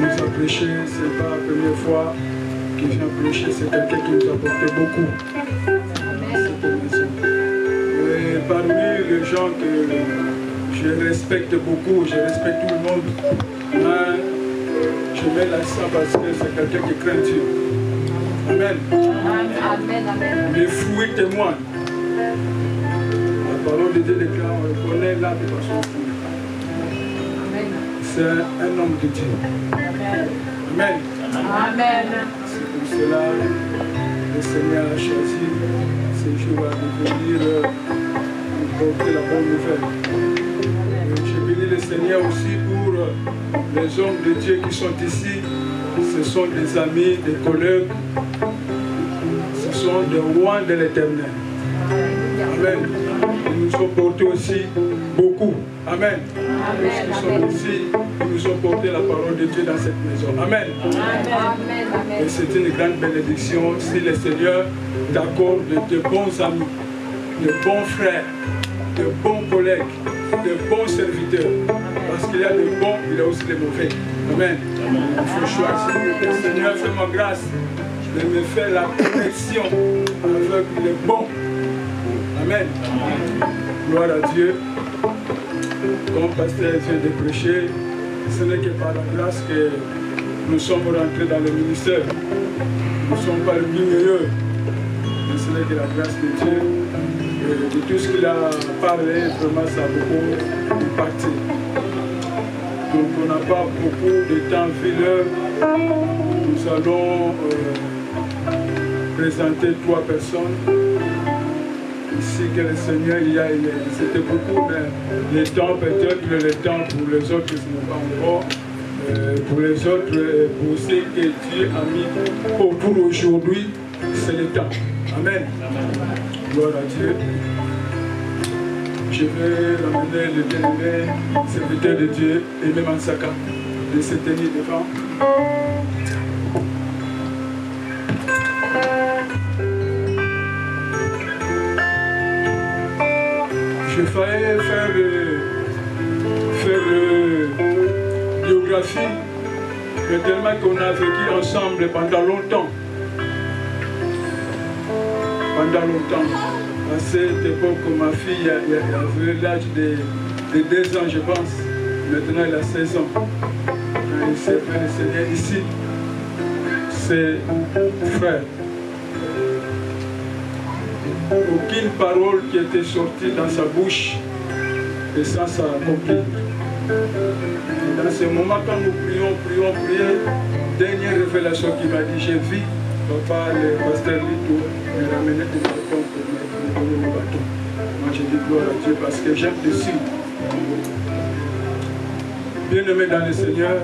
Speaker 1: nous a prêché. Ce n'est pas la première fois qu'il vient prêcher, c'est quelqu'un qui nous a apporté beaucoup à cette maison. Et parmi les gens que je respecte beaucoup, je respecte tout le monde, hein, je mets l'accent parce que c'est quelqu'un qui craint Dieu. Amen.
Speaker 7: Amen, amen.
Speaker 1: Les fruits témoignent. La parole de Dieu déclare, on reconnaît là de façon fouille. C'est un homme de Dieu. Amen.
Speaker 7: Amen.
Speaker 1: C'est pour cela que le Seigneur a choisi ce jour de venir nous porter la bonne nouvelle. Je bénis le Seigneur aussi pour les hommes de Dieu qui sont ici. Ce sont des amis, des collègues. Ce sont des rois de l'Éternel. Amen. Ils nous ont porté aussi beaucoup. Amen. Ils sont ici, ils nous ont porté la parole de Dieu dans cette maison. Amen. Et c'est une grande bénédiction si le Seigneur t'accorde de bons amis, de bons frères, de bons collègues, de bons serviteurs. Parce qu'il y a de bons, il y a aussi de mauvais. Amen. Il faut choisir. Le Seigneur fait ma grâce de me faire la connexion avec les bons. Amen. Gloire à Dieu. Comme pasteur vient de prêcher, ce n'est que par la grâce que nous sommes rentrés dans le ministère. Nous ne sommes pas le plus meilleur, mais ce n'est que la grâce de Dieu. Et de tout ce qu'il a parlé, vraiment ça a beaucoup impacté. Donc on n'a pas beaucoup de temps vu l'heure. Nous allons présenter 3 personnes. Ici que le Seigneur c'était beaucoup, mais le temps peut-être le temps pour les autres ce n'est pas encore. Pour les autres, pour ceux que Dieu a mis pour aujourd'hui, c'est le temps. Amen. Gloire à Dieu. Je vais ramener le bien-aimé serviteur de Dieu, Aimé Mansaka, de se tenir devant. Je faisais faire biographie, mais tellement qu'on a vécu ensemble pendant longtemps. Pendant longtemps. À cette époque, ma fille avait l'âge de 2 ans, je pense. Maintenant, elle a 16 ans. Il s'est fait le Seigneur ici. Ses frères. Aucune parole qui était sortie dans sa bouche et sans s'accomplir. Dans ce moment, quand nous prions, dernière révélation qui m'a dit, j'ai vu papa, le pasteur Lito, me ramener des bâtons pour me donner le bâton. Moi, j'ai dit gloire à Dieu parce que j'aime dessus. Bien-aimés dans le Seigneur,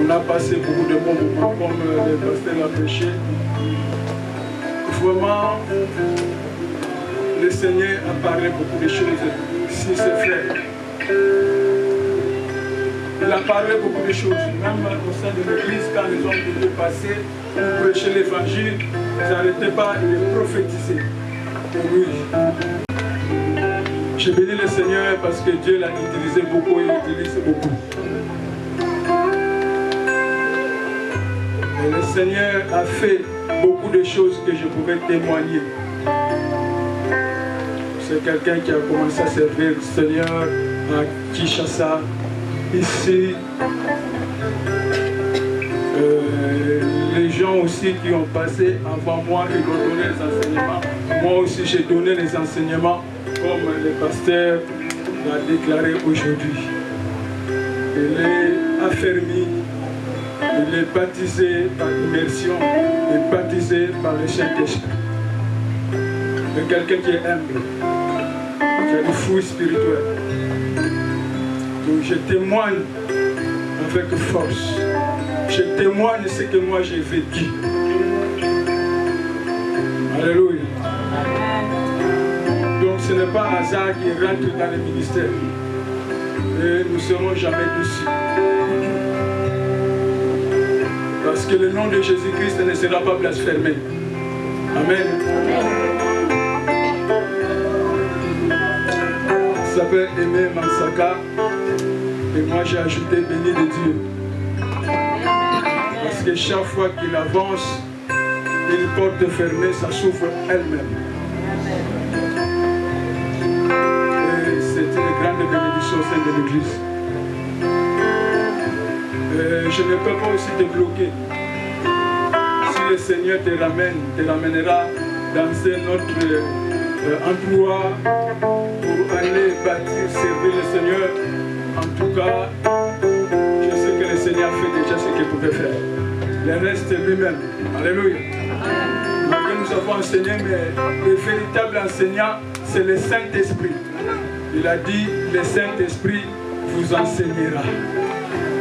Speaker 1: on a passé beaucoup de bons moments comme le pasteur l'a prêché. Vraiment, le Seigneur a parlé beaucoup de choses sur ses frères. Il a parlé beaucoup de choses, même au sein de l'église, quand les hommes de Dieu passaient pour prêcher l'évangile, ils n'arrêtaient pas de prophétiser pour lui. Je bénis le Seigneur parce que Dieu l'a utilisé beaucoup et il utilise beaucoup. Et le Seigneur a fait beaucoup de choses que je pouvais témoigner. C'est quelqu'un qui a commencé à servir le Seigneur à Kinshasa. Ici, les gens aussi qui ont passé avant moi, ils ont donné les enseignements. Moi aussi, j'ai donné les enseignements comme le pasteur l'a déclaré aujourd'hui. Il est affermi, il est baptisé par immersion, il est baptisé par le Saint-Esprit. Mais quelqu'un qui est humble, qui a du fruit spirituel. Donc je témoigne avec force. Je témoigne ce que moi j'ai vécu. Alléluia. Donc ce n'est pas un hasard qui rentre dans le ministère. Et nous ne serons jamais dessus. Parce que le nom de Jésus-Christ ne sera pas blasphémé. Amen. Il s'appelle Aimé Mansaka. Et moi j'ai ajouté béni de Dieu. Parce que chaque fois qu'il avance, une porte fermée, ça s'ouvre elle-même. Et c'est une grande bénédiction au sein de l'Église. Je ne peux pas aussi te bloquer. Si le Seigneur te ramènera dans un autre endroit pour aller bâtir, servir le Seigneur, en tout cas, je sais que le Seigneur fait déjà ce qu'il pouvait faire. Le reste lui-même. Alléluia. Malgré nous avons enseigné, mais le véritable enseignant, c'est le Saint-Esprit. Il a dit, le Saint-Esprit vous enseignera.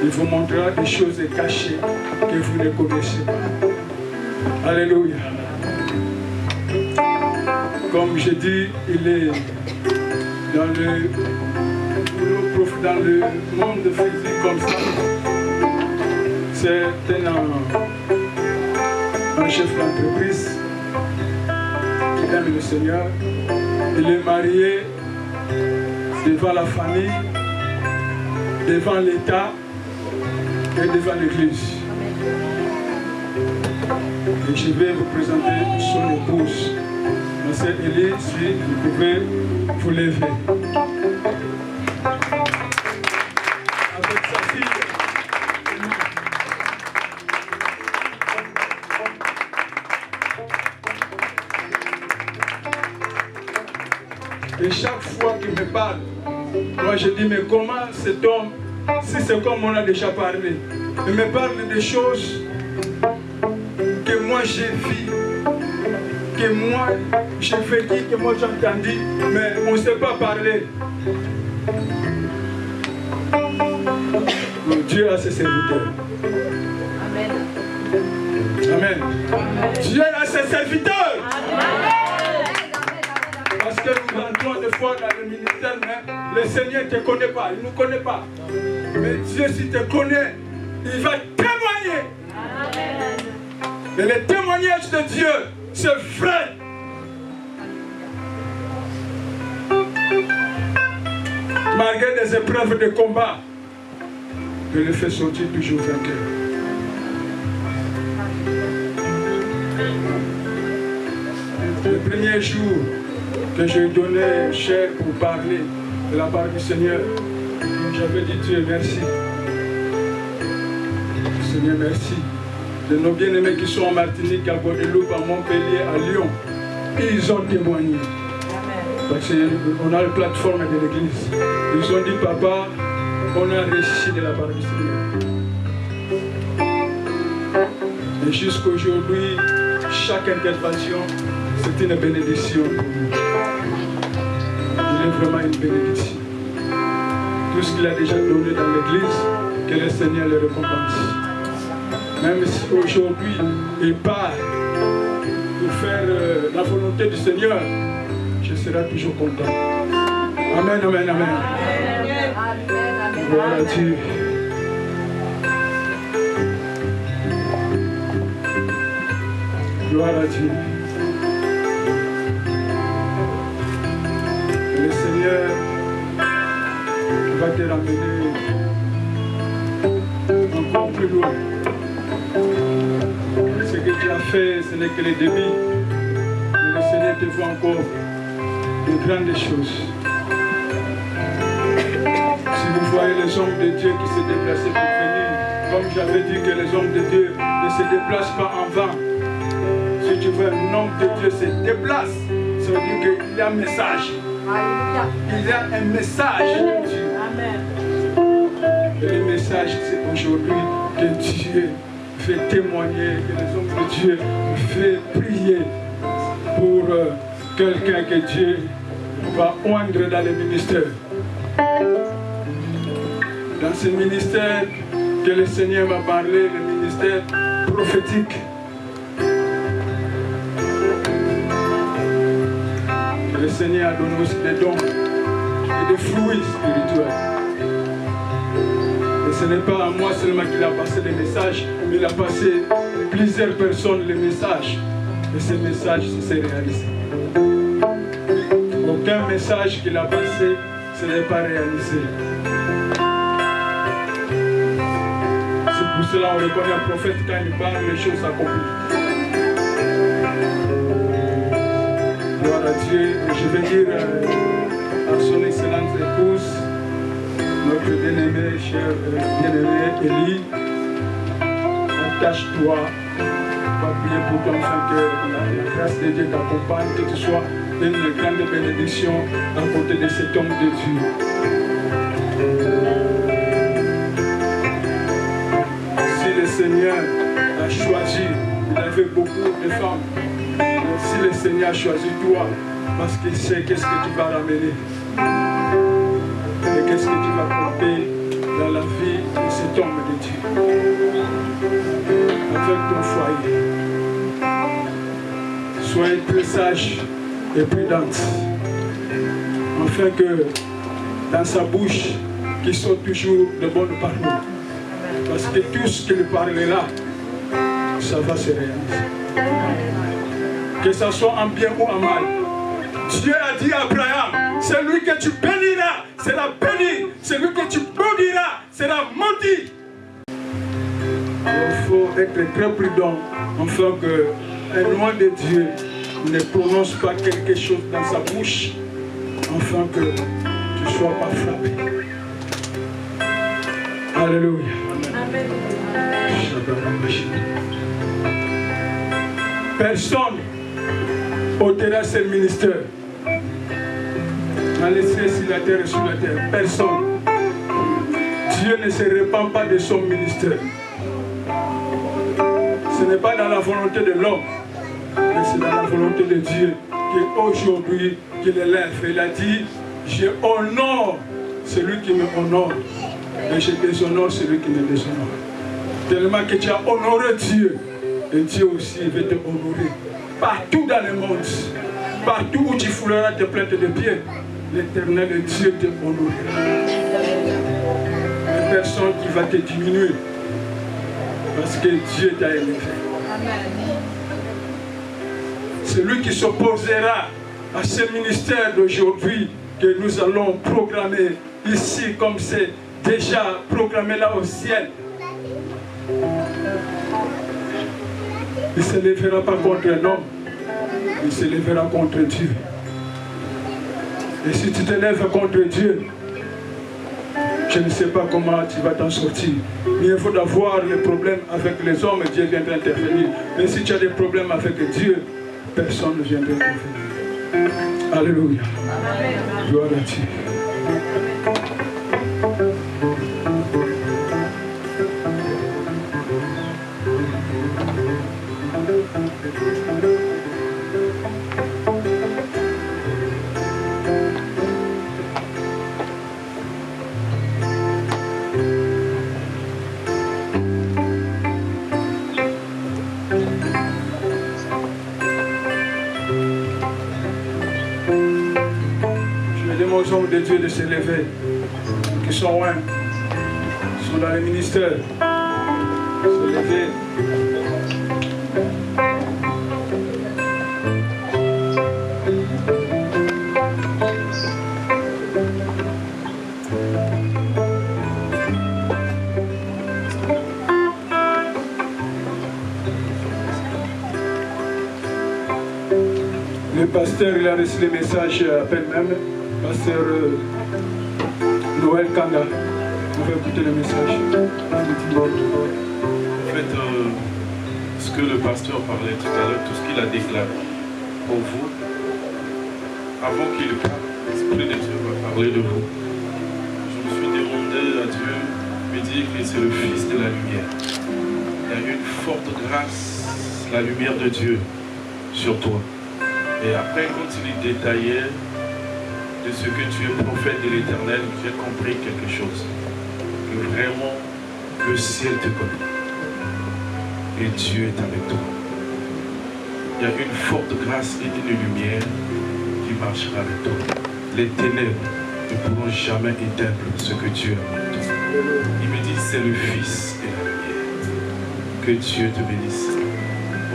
Speaker 1: Il vous montrera des choses cachées que vous ne connaissez pas. Alléluia. Comme je dis, il est dans le monde physique comme ça. C'est un chef d'entreprise qui aime le Seigneur. Il est marié devant la famille, devant l'État et devant l'Église. Et je vais vous présenter son épouse. Ma sœur Élie, si vous pouvez vous lever. Avec sa fille. Et chaque fois qu'il me parle, moi je dis, mais comment cet homme, si c'est comme on a déjà parlé, il me parle des choses que moi j'ai vues, que moi j'ai vécu, que moi j'ai entendu, mais on ne sait pas parler. Donc Dieu a ses serviteurs.
Speaker 7: Amen.
Speaker 1: Amen. Dieu a ses serviteurs.
Speaker 7: Amen.
Speaker 1: Parce que nous entrons des fois dans le ministère, mais le Seigneur ne te connaît pas, il ne nous connaît pas. Mais Dieu, s'il te connaît, il va témoigner. Amen. Et le témoignage de Dieu, c'est vrai. Malgré des épreuves de combat, je le fais sortir toujours vainqueur. Le premier jour que je donnais chair pour parler de la part du Seigneur, j'avais dit Dieu merci. Seigneur merci. De nos bien-aimés qui sont en Martinique, à Guadeloupe, à Montpellier, à Lyon, ils ont témoigné. Parce qu'on a la plateforme de l'église. Ils ont dit papa, on a réussi de la part du Seigneur. Et jusqu'aujourd'hui, chaque intervention, c'est une bénédiction pour nous. Il est vraiment une bénédiction. Tout ce qu'il a déjà donné dans l'église, que le Seigneur le récompense. Même si aujourd'hui, il part pour faire la volonté du Seigneur, je serai toujours content. Amen, amen, amen. Gloire à Dieu. Gloire à Dieu. Le Seigneur va te ramener encore plus loin. Ce que tu as fait, ce n'est que le début. Mais le Seigneur te voit encore de grandes choses. Si vous voyez les hommes de Dieu qui se déplaçaient pour venir, comme j'avais dit que les hommes de Dieu ne se déplace pas en vain. Si tu veux, un homme de Dieu se déplace. Ça veut dire qu'il y a un message. Il y a un message de Dieu. Et le message, c'est aujourd'hui que Dieu fait témoigner, que les hommes de Dieu fait prier pour quelqu'un que Dieu va oindre dans le ministère. Dans ce ministère que le Seigneur m'a parlé, le ministère prophétique. Le Seigneur a donné aussi des dons et des fruits spirituels. Et ce n'est pas à moi seulement qu'il a passé les messages, mais il a passé plusieurs personnes les messages. Et ces messages s'est réalisé. Aucun message qu'il a passé, ce n'est pas réalisé. C'est pour cela qu'on reconnaît un prophète quand il parle, les choses s'accomplissent. Gloire à Dieu. Je vais dire à son excellente épouse, notre bien-aimé, cher bien-aimé Élie, attache-toi, va prier pour toi afin que la grâce de Dieu t'accompagne, que tu sois une grande bénédiction à côté de cet homme de Dieu. Si le Seigneur a choisi, il avait beaucoup de femmes. Si le Seigneur a choisi toi, parce qu'il sait qu'est-ce que tu vas ramener et qu'est-ce que tu vas porter dans la vie de cet homme de Dieu, avec ton foyer. Soyez très sage et prudente, afin que dans sa bouche, qu'il sorte toujours de bonnes paroles. Parce que tout ce qu'il parlera, ça va se réaliser. Que ce soit en bien ou en mal. Dieu a dit à Abraham, celui que tu béniras sera béni, celui que tu maudiras sera maudit. Il faut être très prudent afin qu'un loin de Dieu ne prononce pas quelque chose dans sa bouche, afin que tu ne sois pas frappé. Alléluia. Amen. Personne ôtera ce ministère dans les cieux, sur la terre et sur la terre. Personne. Dieu ne se répand pas de son ministère. Ce n'est pas dans la volonté de l'homme, mais c'est dans la volonté de Dieu qu'aujourd'hui qu'il élève. Il a dit, je honore celui qui me honore et je déshonore celui qui me déshonore. Tellement que tu as honoré Dieu, et Dieu aussi veut te honorer. Partout dans le monde, partout où tu fouleras tes plaintes de pied, l'Éternel Dieu te honorera. Il n'y a personne qui va te diminuer, parce que Dieu t'a élevé. Celui qui s'opposera à ce ministère d'aujourd'hui que nous allons proclamer ici, comme c'est déjà proclamé là au ciel, il ne se lèvera pas contre un homme, il se lèvera contre Dieu. Et si tu te lèves contre Dieu, je ne sais pas comment tu vas t'en sortir. Il faut d'avoir des problèmes avec les hommes, Dieu viendra intervenir. Mais si tu as des problèmes avec Dieu, personne ne viendra intervenir. Alléluia. Gloire à Dieu. Aux hommes de Dieu de se lever, qui sont loin, qui sont dans les ministères, se lever. Le pasteur, il a reçu les messages à peine même. Pasteur Noël Kanga, on va écouter le message.
Speaker 8: En fait, que le pasteur parlait tout à l'heure, tout ce qu'il a déclaré pour vous, avant qu'il parle, l'Esprit de Dieu va parler de vous. Je me suis demandé à Dieu, me dire que c'est le Fils de la lumière. Il y a une forte grâce, la lumière de Dieu sur toi. Et après, quand il détaillait de ce que tu es prophète de l'Éternel, j'ai compris quelque chose. Que vraiment, le ciel te connaît. Et Dieu est avec toi. Il y a une forte grâce et une lumière qui marchera avec toi. Les ténèbres ne pourront jamais éteindre ce que Dieu a avec toi. Il me dit, c'est le Fils et la lumière. Que Dieu te bénisse.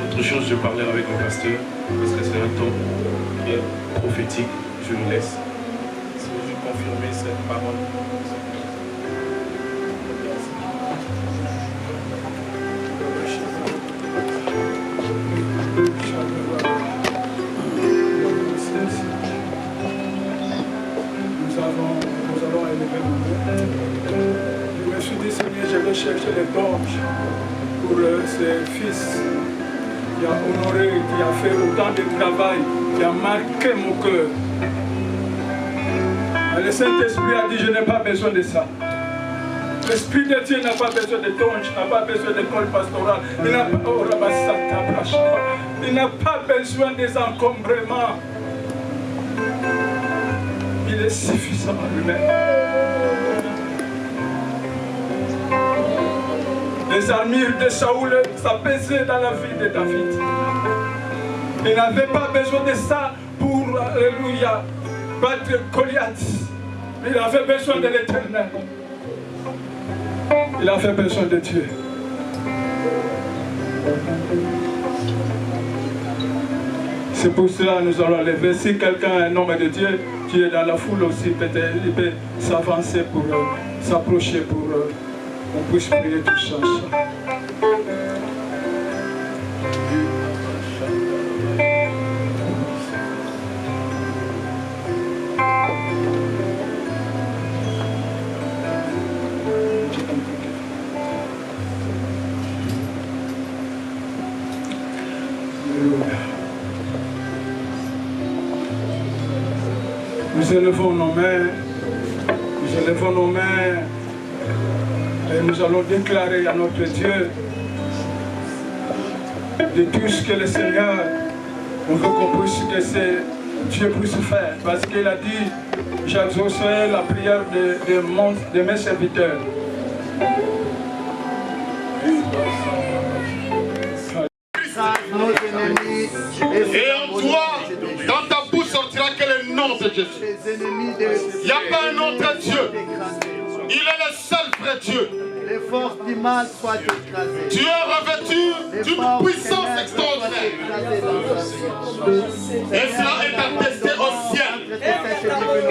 Speaker 8: Autre chose, je parlerai avec le pasteur, parce que c'est un temps qui est prophétique. Je le laisse. Si je confirmer cette parole.
Speaker 1: Nous allons élever nos mains. Je me suis dit, Seigneur, je vais chercher les torches pour ce fils qui a honoré, qui a fait autant de travail, qui a marqué mon cœur. Mais le Saint-Esprit a dit, je n'ai pas besoin de ça. L'Esprit de Dieu n'a pas besoin de torches, n'a pas besoin d'école pastorale. Il n'a pas besoin des encombrements. Il est suffisant à lui-même. Les armures de Saoul, ça pesait dans la vie de David. Il n'avait pas besoin de ça pour, alléluia, battre Goliath. Il avait besoin de l'Éternel. Il avait besoin de Dieu. C'est pour cela que nous allons lever. Si quelqu'un est un homme de Dieu, qui est dans la foule aussi, peut-être il peut s'avancer pour s'approcher pour qu'on puisse prier tous ensemble. Nous élevons nos mains, et nous allons déclarer à notre Dieu de tout ce que le Seigneur, on veut qu'on puisse, que Dieu puisse faire. Parce qu'il a dit, j'exaucerai la prière de mes serviteurs.
Speaker 3: Et en toi, dans ta bouche sortira que le nom de Jésus. Il n'y a pas un autre Dieu. Il est le seul vrai Dieu.
Speaker 2: Les forces du mal soient écrasées.
Speaker 3: Tu es revêtu d'une puissance extraordinaire. Et cela est attesté au ciel. Et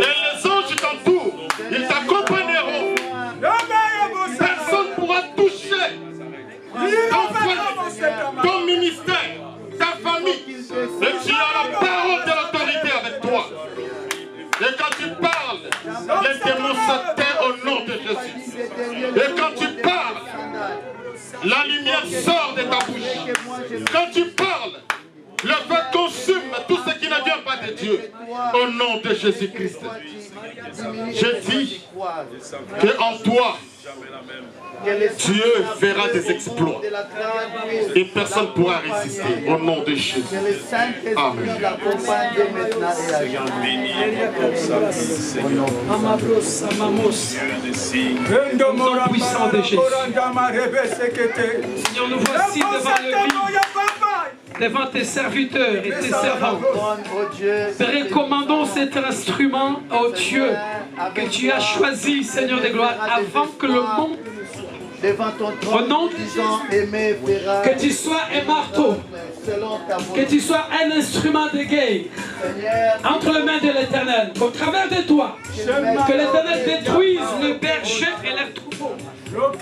Speaker 3: les anges t'entourent. Ils t'accompagneront. Personne ne pourra toucher ton ministère, ta famille. Et tu as la parole de l'autorité avec toi. Et quand tu parles, les démons se taisent au nom de Jésus. Et quand tu parles, la lumière sort de ta bouche. Quand tu parles, le feu consume tout ce qui ne vient pas de Dieu. Au nom de Jésus-Christ. Je dis qu'en toi, Dieu fera des exploits et personne ne pourra résister au nom de Jésus. Amen.
Speaker 4: Nom puissant de Jésus. Seigneur, nous voici devant le lit, devant tes serviteurs et tes servantes. Recommandons cet instrument au Dieu que tu as choisi, Seigneur de gloire, avant que le monde, au nom de Jésus, que tu sois un marteau, que tu sois un instrument de guerre entre les mains de l'Éternel, qu'au travers de toi, que l'Éternel détruise le berger et leurs troupeaux.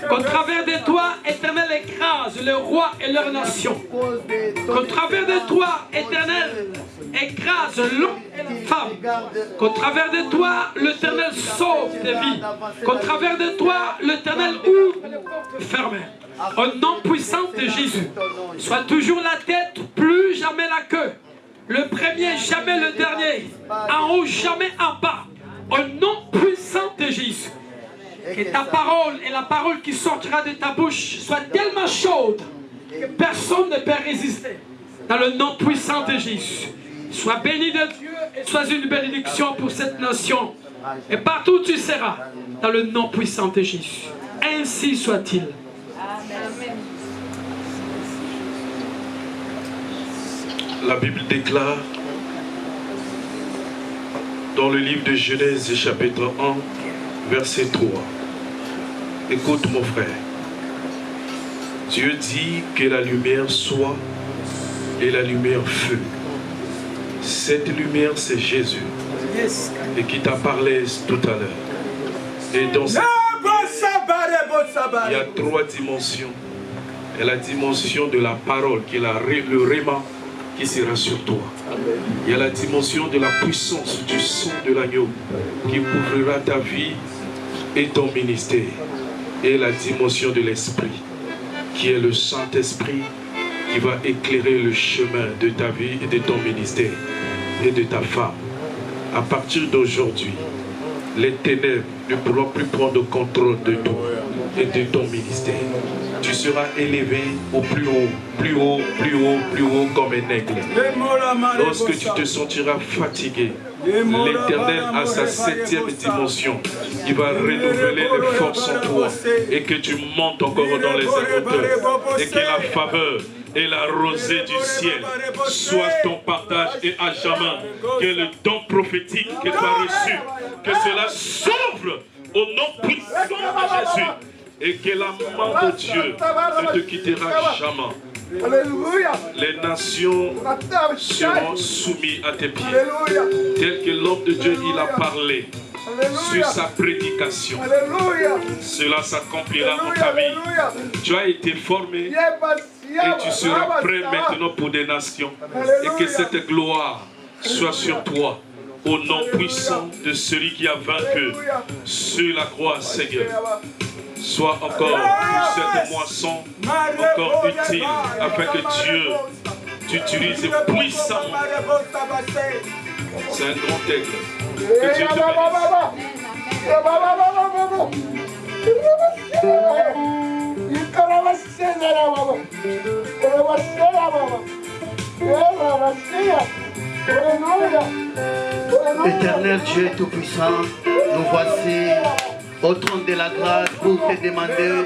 Speaker 4: Qu'au travers de toi, Éternel, écrase le roi et leur nation. Qu'au travers de toi, Éternel, écrase l'homme et la femme. Qu'au travers de toi, l'Éternel sauve des vies. Qu'au travers de toi, l'Éternel ouvre les portes fermées.
Speaker 9: Au nom puissant de Jésus. Sois toujours la tête, plus jamais la queue. Le premier, jamais le dernier. En haut, jamais en bas. Au nom puissant de Jésus. Que ta parole et la parole qui sortira de ta bouche soit tellement chaude que personne ne peut résister. Dans le nom puissant de Jésus. Sois béni de Dieu et sois une bénédiction pour cette nation. Et partout où tu seras, dans le nom puissant de Jésus. Ainsi soit-il.
Speaker 8: La Bible déclare dans le livre de Genèse chapitre 1, verset 3. Écoute mon frère. Dieu dit que la lumière soit et la lumière fut. Cette lumière c'est Jésus et qui t'a parlé tout à l'heure. Et dans cette il y a 3 dimensions. Et la dimension de la parole qui est le réma qui sera sur toi. Il y a la dimension de la puissance du sang de l'agneau qui couvrira ta vie et ton ministère. Et la dimension de l'esprit qui est le Saint-Esprit qui va éclairer le chemin de ta vie et de ton ministère et de ta femme. À partir d'aujourd'hui, les ténèbres ne pourront plus prendre contrôle de toi et de ton ministère. Tu seras élevé au plus haut, plus haut, plus haut, plus haut comme un aigle. Lorsque tu te sentiras fatigué, l'Éternel a sa 7e dimension. Il va renouveler les forces en toi et que tu montes encore dans les hauteurs et que la faveur et la rosée du ciel soit ton partage et à jamais que le don prophétique que tu as reçu, que cela s'ouvre au nom puissant de Jésus et que la main de Dieu ne te quittera jamais.
Speaker 3: Alléluia.
Speaker 8: Les nations seront soumises à tes pieds. Tel que l'homme de Dieu il a parlé sur sa prédication. Cela s'accomplira dans ta vie. Tu as été formé et tu seras prêt maintenant pour des nations. Et que cette gloire soit sur toi. Au nom puissant de celui qui a vaincu sur la croix, Seigneur. Sois encore pour cette moisson encore utile afin que Dieu t'utilise puissamment. C'est un grand aigle. Que Dieu te
Speaker 2: bénisse. Éternel Dieu Tout-Puissant, nous voici au trône de la grâce pour te demander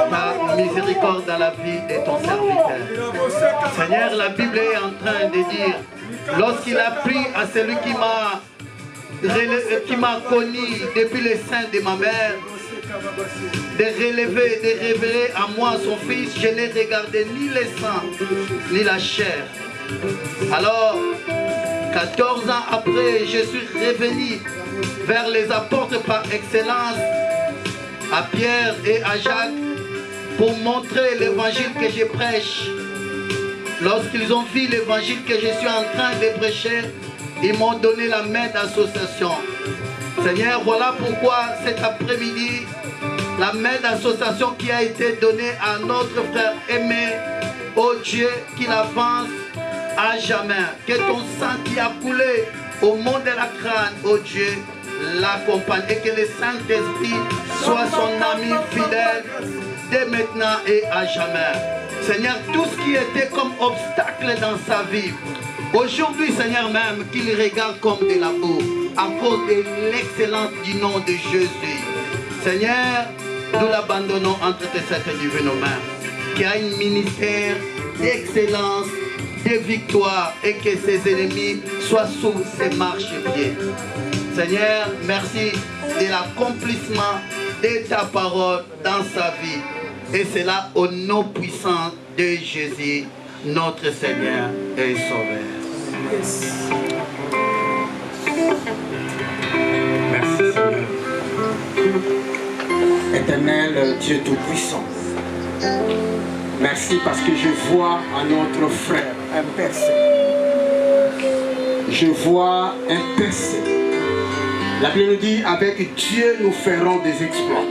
Speaker 2: ta miséricorde dans la vie de ton serviteur. Seigneur, la Bible est en train de dire, lorsqu'il a pris à celui qui m'a connu depuis le sein de ma mère, de relever, de révéler à moi son fils, je n'ai regardé ni le sang, ni la chair. Alors, 14 ans après, je suis revenu vers les apôtres par excellence, à Pierre et à Jacques, pour montrer l'évangile que je prêche. Lorsqu'ils ont vu l'évangile que je suis en train de prêcher, ils m'ont donné la main d'association. Seigneur, voilà pourquoi cet après-midi, la main d'association qui a été donnée à notre frère aimé, oh Dieu, qu'il avance à jamais. Que ton sang qui a coulé au monde de la crâne, oh Dieu, l'accompagne et que le Saint-Esprit soit son ami fidèle dès maintenant et à jamais. Seigneur, tout ce qui était comme obstacle dans sa vie, aujourd'hui, Seigneur, même qu'il regarde comme de la boue à cause de l'excellence du nom de Jésus. Seigneur, nous l'abandonnons entre tes saintes divines mains, qui a un ministère d'excellence, de victoire et que ses ennemis soient sous ses marchepieds. Seigneur, merci de l'accomplissement de ta parole dans sa vie. Et c'est là au nom puissant de Jésus, notre Seigneur et Sauveur.
Speaker 10: Merci Seigneur. Éternel Dieu Tout-Puissant, merci parce que je vois à notre frère un percé. Je vois un percé. La Bible nous dit, avec Dieu nous ferons des exploits.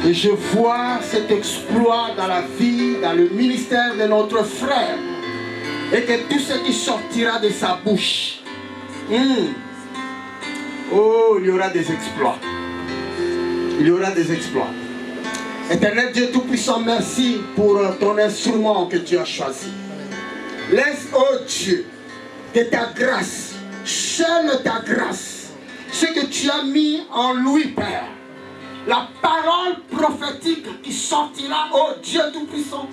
Speaker 10: Et je vois cet exploit dans la vie, dans le ministère de notre frère. Et que tout ce qui sortira de sa bouche, oh, il y aura des exploits. Il y aura des exploits. Éternel Dieu Tout-Puissant, merci pour ton instrument que tu as choisi. Laisse, oh Dieu, que ta grâce, seule ta grâce, ce que tu as mis en lui, Père, la parole prophétique qui sortira, oh Dieu Tout-Puissant,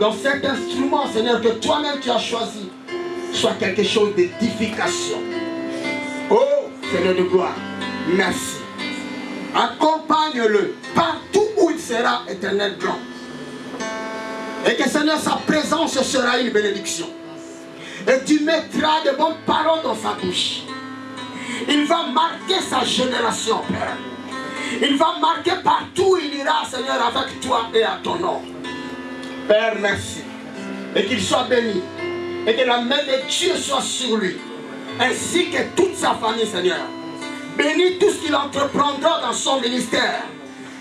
Speaker 10: dans cet instrument, Seigneur, que toi-même tu as choisi, soit quelque chose d'édification. Oh, Seigneur de gloire, merci. Accompagne-le partout où il sera, éternel grand. Et que, Seigneur, sa présence sera une bénédiction. Et tu mettras de bonnes paroles dans sa bouche. Il va marquer sa génération, Père. Il va marquer partout où il ira, Seigneur, avec toi et à ton nom. Père, merci. Et qu'il soit béni. Et que la main de Dieu soit sur lui. Ainsi que toute sa famille, Seigneur. Bénis tout ce qu'il entreprendra dans son ministère.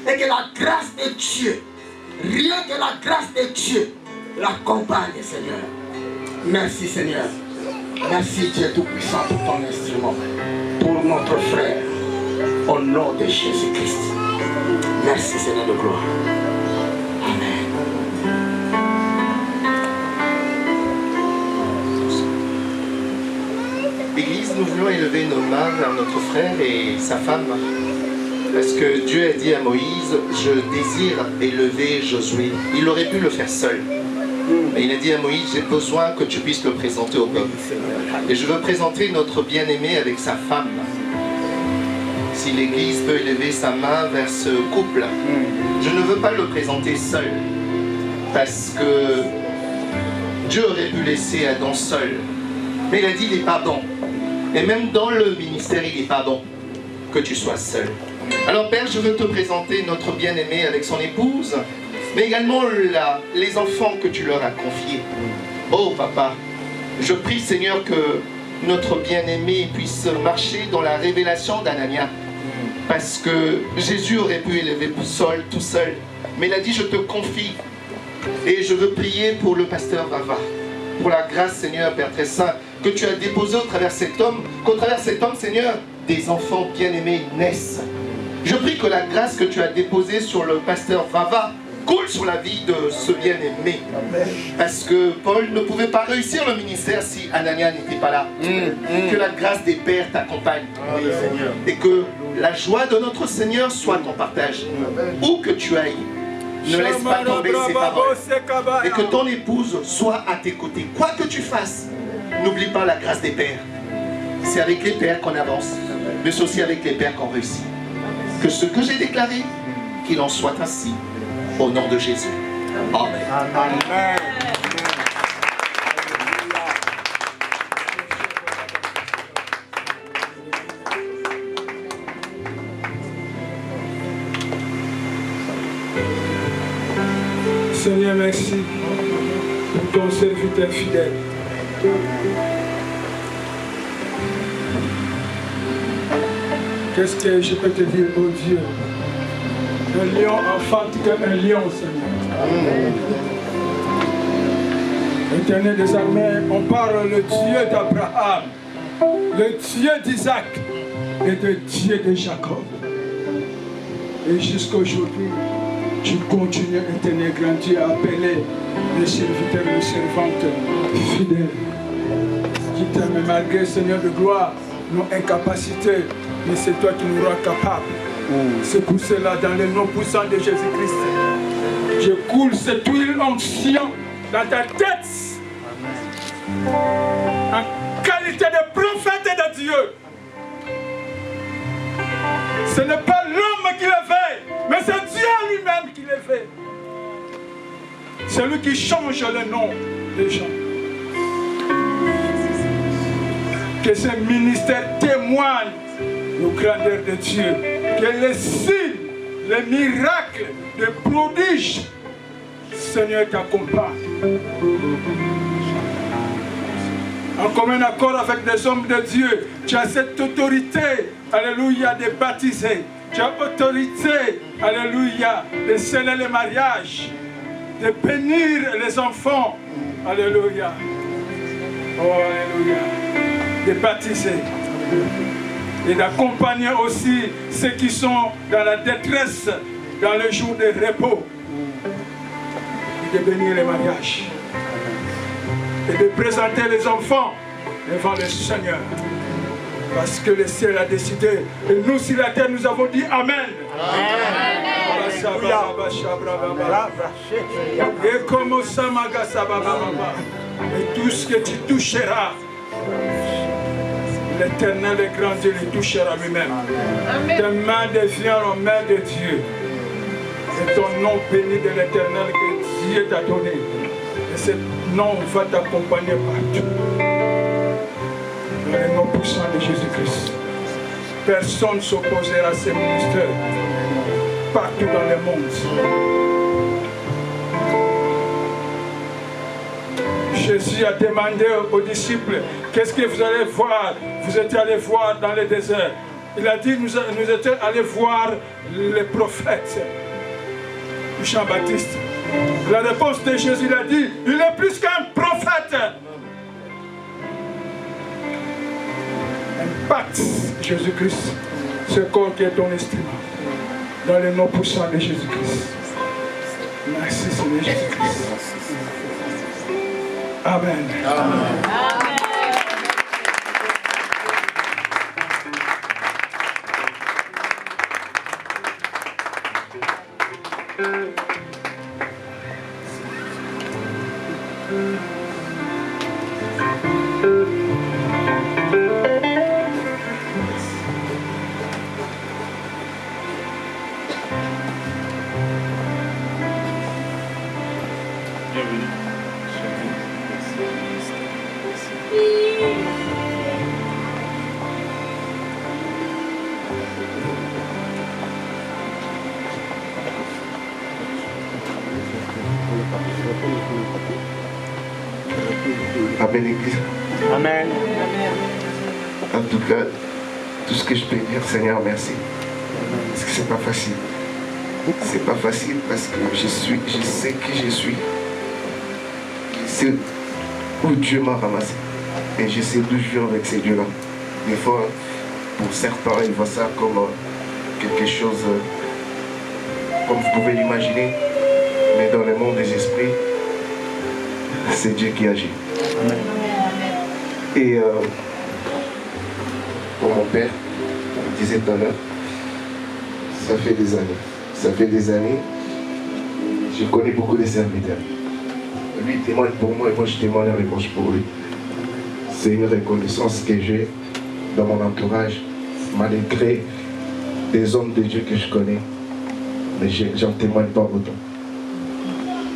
Speaker 10: Et que la grâce de Dieu, rien que la grâce de Dieu, l'accompagne, Seigneur. Merci, Seigneur. Merci, Dieu Tout-Puissant, pour ton instrument. Pour notre frère. Au nom de Jésus-Christ. Merci, Seigneur de gloire.
Speaker 11: Église, nous voulons élever nos mains vers notre frère et sa femme. Parce que Dieu a dit à Moïse, je désire élever Josué. Il aurait pu le faire seul. Mais il a dit à Moïse, j'ai besoin que tu puisses le présenter au peuple. Et je veux présenter notre bien-aimé avec sa femme. Si l'Église peut élever sa main vers ce couple, je ne veux pas le présenter seul. Parce que Dieu aurait pu laisser Adam seul. Mais il a dit, il n'est pas bon. Et même dans le ministère, il n'est pas bon que tu sois seul. Alors Père, je veux te présenter notre bien-aimé avec son épouse, mais également les enfants que tu leur as confiés. Oh Papa, je prie Seigneur que notre bien-aimé puisse marcher dans la révélation d'Anania. Parce que Jésus aurait pu élever tout seul. Mais il a dit, je te confie. Et je veux prier pour le pasteur Vava. Pour la grâce, Seigneur, Père très saint, que tu as déposée au travers de cet homme. Qu'au travers de cet homme, Seigneur, des enfants bien-aimés naissent. Je prie que la grâce que tu as déposée sur le pasteur Vava coule sur la vie de ce bien-aimé. Parce que Paul ne pouvait pas réussir le ministère si Anania n'était pas là. Que la grâce des pères t'accompagne. Et que la joie de notre Seigneur soit ton partage. Où que tu ailles, ne laisse pas tomber ses paroles. Et que ton épouse soit à tes côtés. Quoi que tu fasses, n'oublie pas la grâce des pères. C'est avec les pères qu'on avance, mais c'est aussi avec les pères qu'on réussit. Que ce que j'ai déclaré, qu'il en soit ainsi. Au nom de Jésus. Amen. Amen.
Speaker 1: Seigneur, merci pour ton serviteur fidèle. Qu'est-ce que je peux te dire, oh Dieu? Un lion enfante comme un lion, Seigneur. Éternel des armées, on parle le Dieu d'Abraham, le Dieu d'Isaac et le Dieu de Jacob. Et jusqu'à aujourd'hui, tu continues, éternel grand Dieu, à appeler les serviteurs et les servantes fidèles qui t'aiment malgré, Seigneur de gloire, nos incapacités, mais c'est toi qui nous rends capables. C'est pour cela, dans le nom puissant de Jésus-Christ, je coule cette huile onction dans ta tête en qualité de prophète de Dieu. Ce n'est pas l'homme qui le fait, mais c'est Dieu lui-même qui le fait. C'est lui qui change le nom des gens. Que ce ministère témoigne de grandeur de Dieu. Que les signes, les miracles, les prodiges, Seigneur, t'accompagnent. En commun accord avec les hommes de Dieu, tu as cette autorité, alléluia, de baptiser. Tu as autorité, alléluia, de sceller les mariages, de bénir les enfants, alléluia. Oh, alléluia. De baptiser et d'accompagner aussi ceux qui sont dans la détresse dans le jour de repos, et de bénir les mariages et de présenter les enfants devant le Seigneur, parce que le ciel a décidé et nous sur la terre nous avons dit Amen. Et comme et tout ce que tu toucheras, l'Éternel est grand Dieu le touchera lui-même. Tes mains deviennent mains de Dieu. C'est ton nom béni de l'Éternel que Dieu t'a donné. Et ce nom va t'accompagner partout. Dans le nom puissant de Jésus-Christ. Personne ne s'opposera à ces ministères. Partout dans le monde. Jésus a demandé aux disciples, qu'est-ce que vous allez voir? Vous étiez allés voir dans le désert. Il a dit, nous étions allés voir les prophètes. Jean-Baptiste. La réponse de Jésus, il a dit, il est plus qu'un prophète. Impacte Jésus-Christ, ce corps qui est ton instrument. Dans le nom puissant de Jésus-Christ. Merci Seigneur Jésus-Christ. Amen. Amen.
Speaker 3: Amen, Église. Amen. En tout cas, tout ce que je peux dire, Seigneur, merci. Parce que c'est pas facile. C'est pas facile parce que je sais qui je suis. Je sais où Dieu m'a ramassé. Et je sais d'où je viens avec ces dieux-là. Des fois, pour certains, ils voient ça comme quelque chose, comme vous pouvez l'imaginer. Mais dans le monde des esprits, c'est Dieu qui agit. Amen. Et pour mon père, il disait tout à l'heure, ça fait des années. Ça fait des années, je connais beaucoup de serviteurs. Lui témoigne pour moi et moi je témoigne avec moi pour lui. C'est une reconnaissance que j'ai dans mon entourage, malgré des hommes de Dieu que je connais. Mais j'en témoigne pas autant.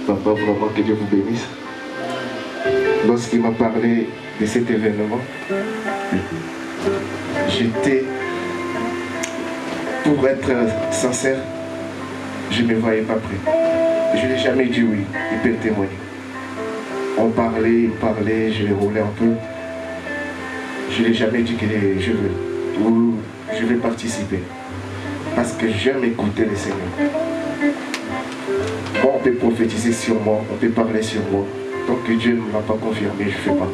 Speaker 3: Papa, vraiment que Dieu vous bénisse. Lorsqu'il m'a parlé de cet événement, j'étais, pour être sincère, je ne me voyais pas prêt. Je ne l'ai jamais dit oui, il peut le témoigner. On parlait, il parlait, je l'ai roulé un peu. Je ne l'ai jamais dit que je veux, ou je vais participer. Parce que j'aime écouter le Seigneur. Moi, on peut prophétiser sur moi, on peut parler sur moi. Tant que Dieu ne m'a pas confirmé, je ne fais pas.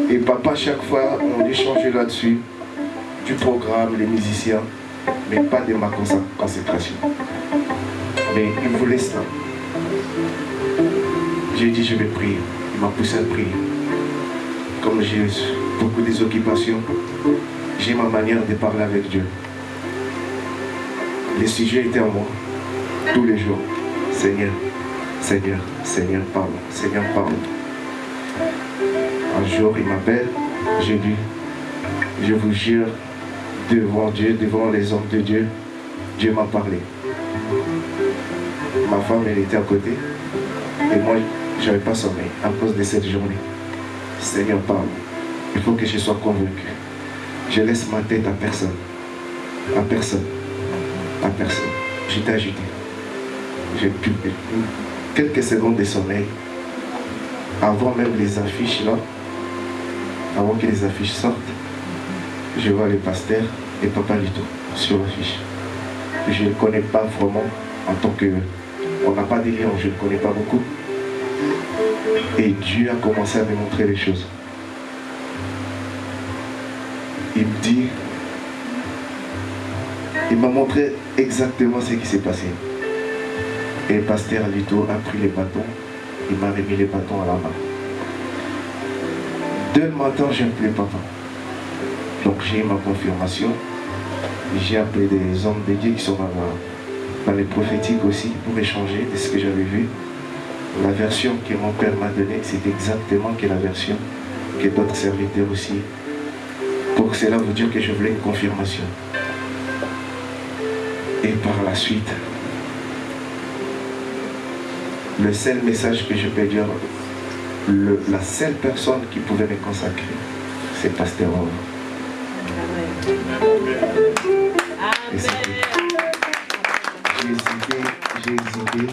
Speaker 3: Et papa, chaque fois, on échangeait là-dessus, du programme, les musiciens, mais pas de ma consécration. Mais il voulait cela. J'ai dit, je vais prier. Il m'a poussé à prier. Comme j'ai beaucoup des occupations, j'ai ma manière de parler avec Dieu. Les sujets étaient en moi, tous les jours. Seigneur, Seigneur, Seigneur, pardon, Seigneur, pardon. Un jour, il m'appelle, j'ai dit, je vous jure, devant Dieu, devant les hommes de Dieu, Dieu m'a parlé. Ma femme, elle était à côté, et moi, je n'avais pas sommeil à cause de cette journée. Seigneur, pardon, il faut que je sois convaincu. Je laisse ma tête à personne, à personne, à personne. J'étais agité. J'ai pu quelques secondes de sommeil, avant même les affiches là, avant que les affiches sortent, je vois le pasteur et Papa Lito
Speaker 11: sur l'affiche. Je ne le connais pas vraiment en tant que... On n'a pas des liens, je ne le connais pas beaucoup. Et Dieu a commencé à me montrer les choses. Il me dit... Il m'a montré exactement ce qui s'est passé. Et le pasteur Alito a pris les bâtons. Il m'a remis les bâtons à la main. Dès le matin, j'ai appelé papa. Donc j'ai eu ma confirmation. J'ai appelé des hommes de Dieu qui sont dans les prophétiques aussi pour échanger de ce que j'avais vu. La version que mon père m'a donnée, c'est exactement que la version que d'autres serviteurs aussi. Pour cela vous dire que je voulais une confirmation. Et par la suite, le seul message que je peux dire, la seule personne qui pouvait me consacrer, c'est Pasteur Ove. Et j'ai hésité.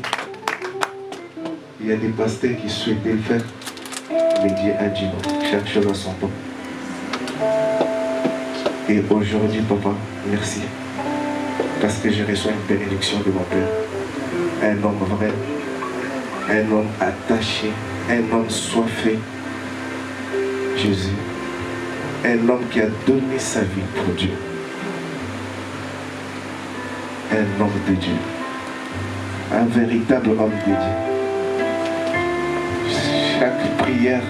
Speaker 11: Il y a des pasteurs qui souhaitaient le faire, mais Dieu a dit non, chaque chose à son temps. Et aujourd'hui, papa, merci. Parce que je reçois une bénédiction de mon Père. Un homme vrai, un homme attaché, un homme soifé. Jésus, un homme qui a donné sa vie pour Dieu. Un homme de Dieu. Un véritable homme de Dieu. Chaque prière,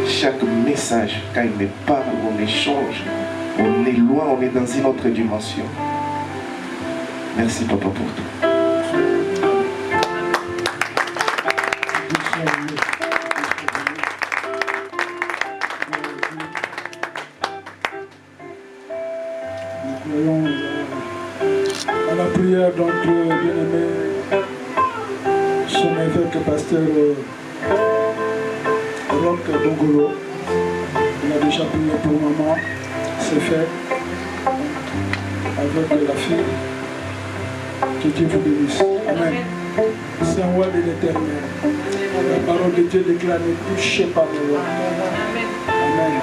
Speaker 11: chaque message, quand il me parle, on échange, on est loin, on est dans une autre dimension. Merci papa pour tout.
Speaker 1: Nous croyons à la prière de notre bien-aimé, son évêque pasteur Roch Bongolo. Il a déjà prié pour maman, c'est fait, avec la fille. Que Dieu vous bénisse. Amen. C'est un roi de l'Éternel. La parole de Dieu déclare ne touchez pas le roi. Amen.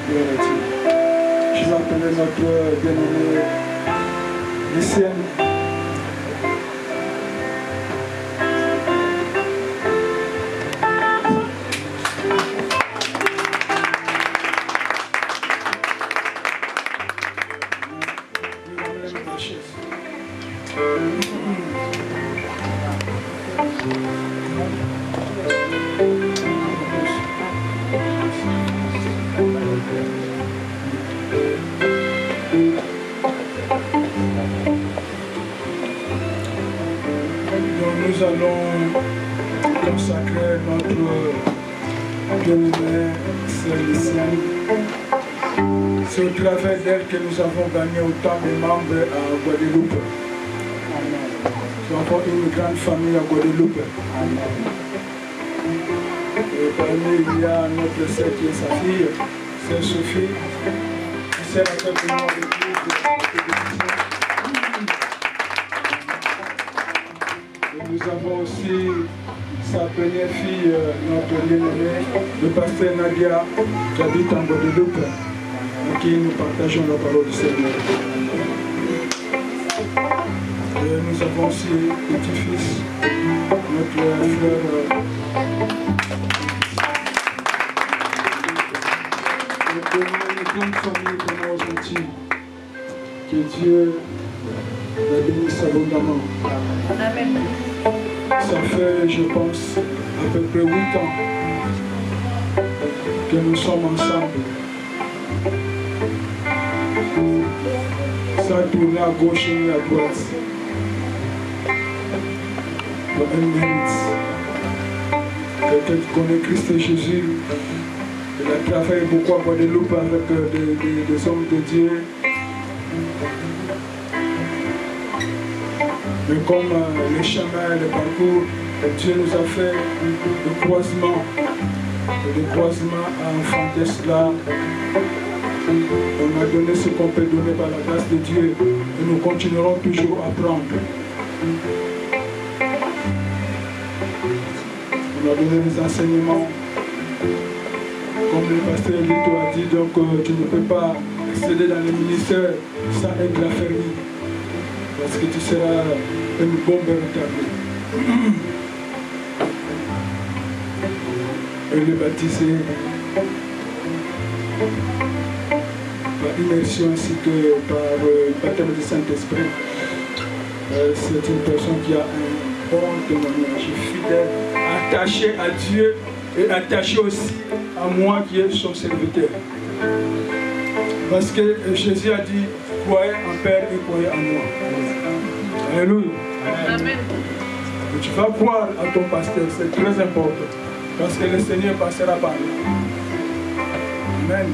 Speaker 1: Gloire à Dieu. Je vais appeler notre bien-aimé lycéenne. Nous allons consacrer notre bien-aimée Célestine. C'est au travers d'elle que nous avons gagné autant de membres à Guadeloupe. Nous avons une grande famille à Guadeloupe. Et parmi il y a notre sœur qui est sa fille, c'est Sophie, qui sert avec nous à l'église. Nous avons aussi sa première fille, notre bien-aimée, le pasteur Nadia, qui habite en Guadeloupe, et qui nous partageons la parole du Seigneur. Et nous avons aussi petit-fils, notre frère. Une grande famille vraiment gentille. Que Dieu la bénisse abondamment.
Speaker 7: Amen.
Speaker 1: Ça fait, je pense, à peu près 8 ans que nous sommes ensemble. Ça a tourné à gauche et à droite. Pour un mérite. Quelqu'un qui connaît Christ et Jésus, il a travaillé beaucoup à Guadeloupe avec des hommes de Dieu. Mais comme les chemins, les parcours, Dieu nous a fait le croisement. Et le croisement a enfanté cela. On a donné ce qu'on peut donner par la grâce de Dieu. Et nous continuerons toujours à apprendre. On a donné des enseignements. Comme le pasteur Lito a dit, donc tu ne peux pas accéder dans le ministère sans être la famille. Parce que tu seras une bombe retardée. Et le baptisé par immersion ainsi que par baptême du Saint-Esprit. C'est une personne qui a un bon témoignage, fidèle, attaché à Dieu et attaché aussi à moi qui est son serviteur. Parce que Jésus a dit, croyez en Père et croyez en moi. Alléluia.
Speaker 7: Amen.
Speaker 1: Et tu vas croire à ton pasteur, c'est très important. Parce que le Seigneur passera par là. Amen.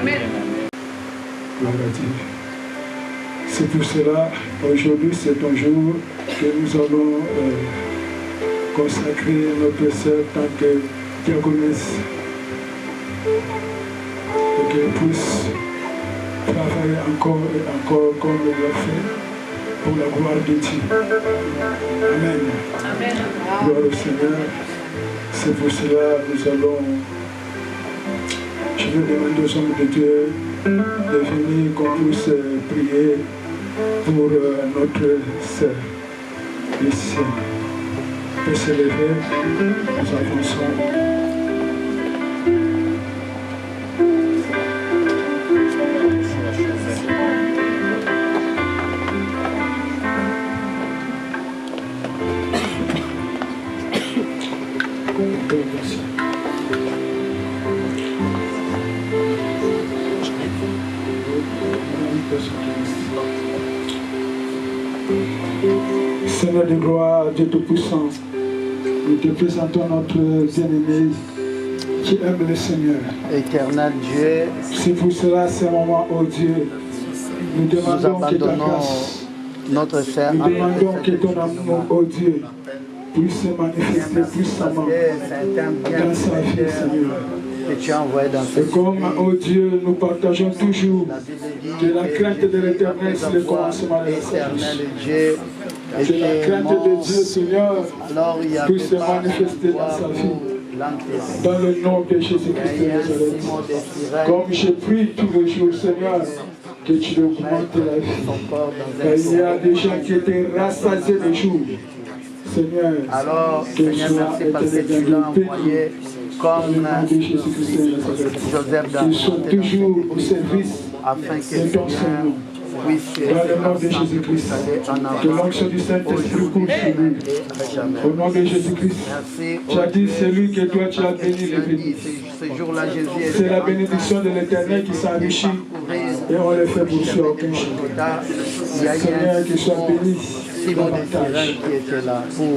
Speaker 7: Amen.
Speaker 1: Gloire à Dieu. C'est pour cela, aujourd'hui c'est un jour que nous allons consacrer notre sœur tant que diaconesse. Et qu'elle puisse travailler encore et encore comme elle l'a fait pour la gloire de Dieu. Amen.
Speaker 7: Amen.
Speaker 1: Gloire au Seigneur. C'est pour cela que nous allons, je vais demander aux hommes de Dieu de venir qu'on puisse prier pour notre sœur ici. On peut se lever, nous avançons. Seigneur de gloire, Dieu Tout-Puissant, nous te présentons notre bien-aimé qui aime le Seigneur.
Speaker 2: Éternel Dieu,
Speaker 1: c'est pour cela, ce moment, oh Dieu, nous demandons que ta grâce,
Speaker 2: notre sœur,
Speaker 1: nous demandons que ton amour, oh Dieu, puisse se manifester puissamment dans sa vie, Seigneur.
Speaker 2: que tu as envoyé dans
Speaker 1: Et comme, oh Dieu, nous partageons toujours que la crainte de l'Éternel, c'est le commencement de la sagesse. Que la crainte de Dieu, Seigneur, puisse se manifester dans sa vie. Dans le nom de Jésus-Christ de Nazareth. Comme je prie tous les jours, Seigneur, que tu augmentes la vie. Il y a des gens qui étaient rassasiés de jours. Seigneur,
Speaker 2: alors, Seigneur, merci parce que tu l'as envoyé comme Joseph dans
Speaker 1: ils sont toujours au service
Speaker 2: afin que
Speaker 1: de ton Seigneur. Dans le nom de Jésus-Christ, que l'onction du Saint-Esprit coule sur lui. Au nom de Jésus-Christ, tu as dit, c'est lui que toi tu as béni les bénis. C'est la bénédiction de l'Éternel qui s'enrichit et on le fait pour soi aucun chose. Seigneur, qu'il soit béni.
Speaker 2: Simon Desirel qui était là pour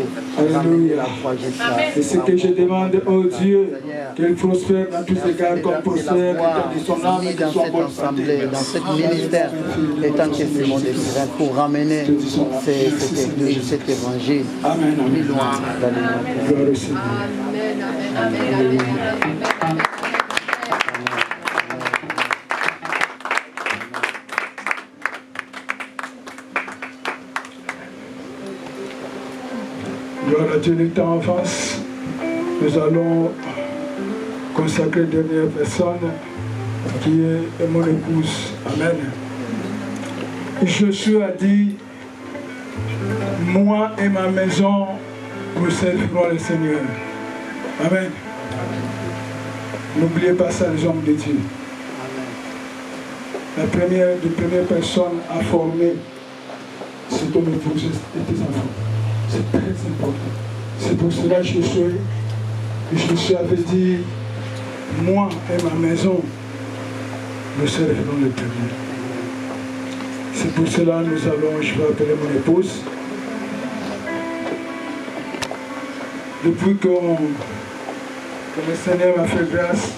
Speaker 2: ramener la foi jusqu'à.
Speaker 1: Et ce que je demande, oh Dieu, qu'elle prospère dans tous les cas, comme prospère de son âme et de son bonne santé.
Speaker 2: Dans ce ministère, étant que Simon Desirel pour ramener cet évangile.
Speaker 1: Amen.
Speaker 2: Plus loin dans le monde.
Speaker 1: Gloire au Seigneur.
Speaker 7: Amen. Amen. Amen.
Speaker 1: Gloire à Dieu, le temps avance. Nous allons consacrer la dernière personne qui est mon épouse. Amen. Josué a dit, moi et ma maison, nous servirons le Seigneur. Amen. N'oubliez pas ça, les hommes de Dieu. La première personne à former, c'est ton épouse et tes enfants. C'est très important. C'est pour cela que Josué avait dit, moi et ma maison, nous servirons l'Éternel. C'est pour cela que je vais appeler mon épouse. Depuis que le Seigneur m'a fait grâce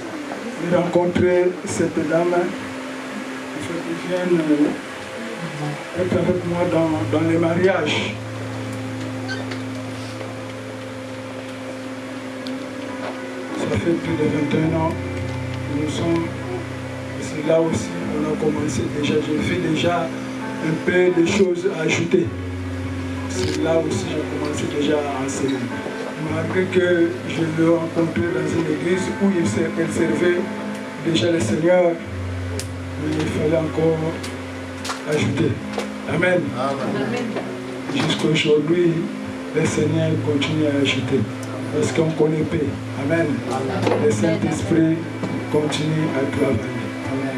Speaker 1: de rencontrer cette dame, qui vienne être avec moi dans les mariages. Ça fait plus de 21 ans que nous sommes. C'est là aussi on a commencé déjà. J'ai fait déjà un peu de choses à ajouter. C'est là aussi j'ai commencé déjà à enseigner. malgré que je l'ai rencontré dans une église où elle servait déjà le Seigneur, mais il fallait encore ajouter. Amen. Jusqu'à aujourd'hui, le Seigneur continue à ajouter. Parce qu'on connaît paix. Amen. Le Saint-Esprit continue à travailler. Amen.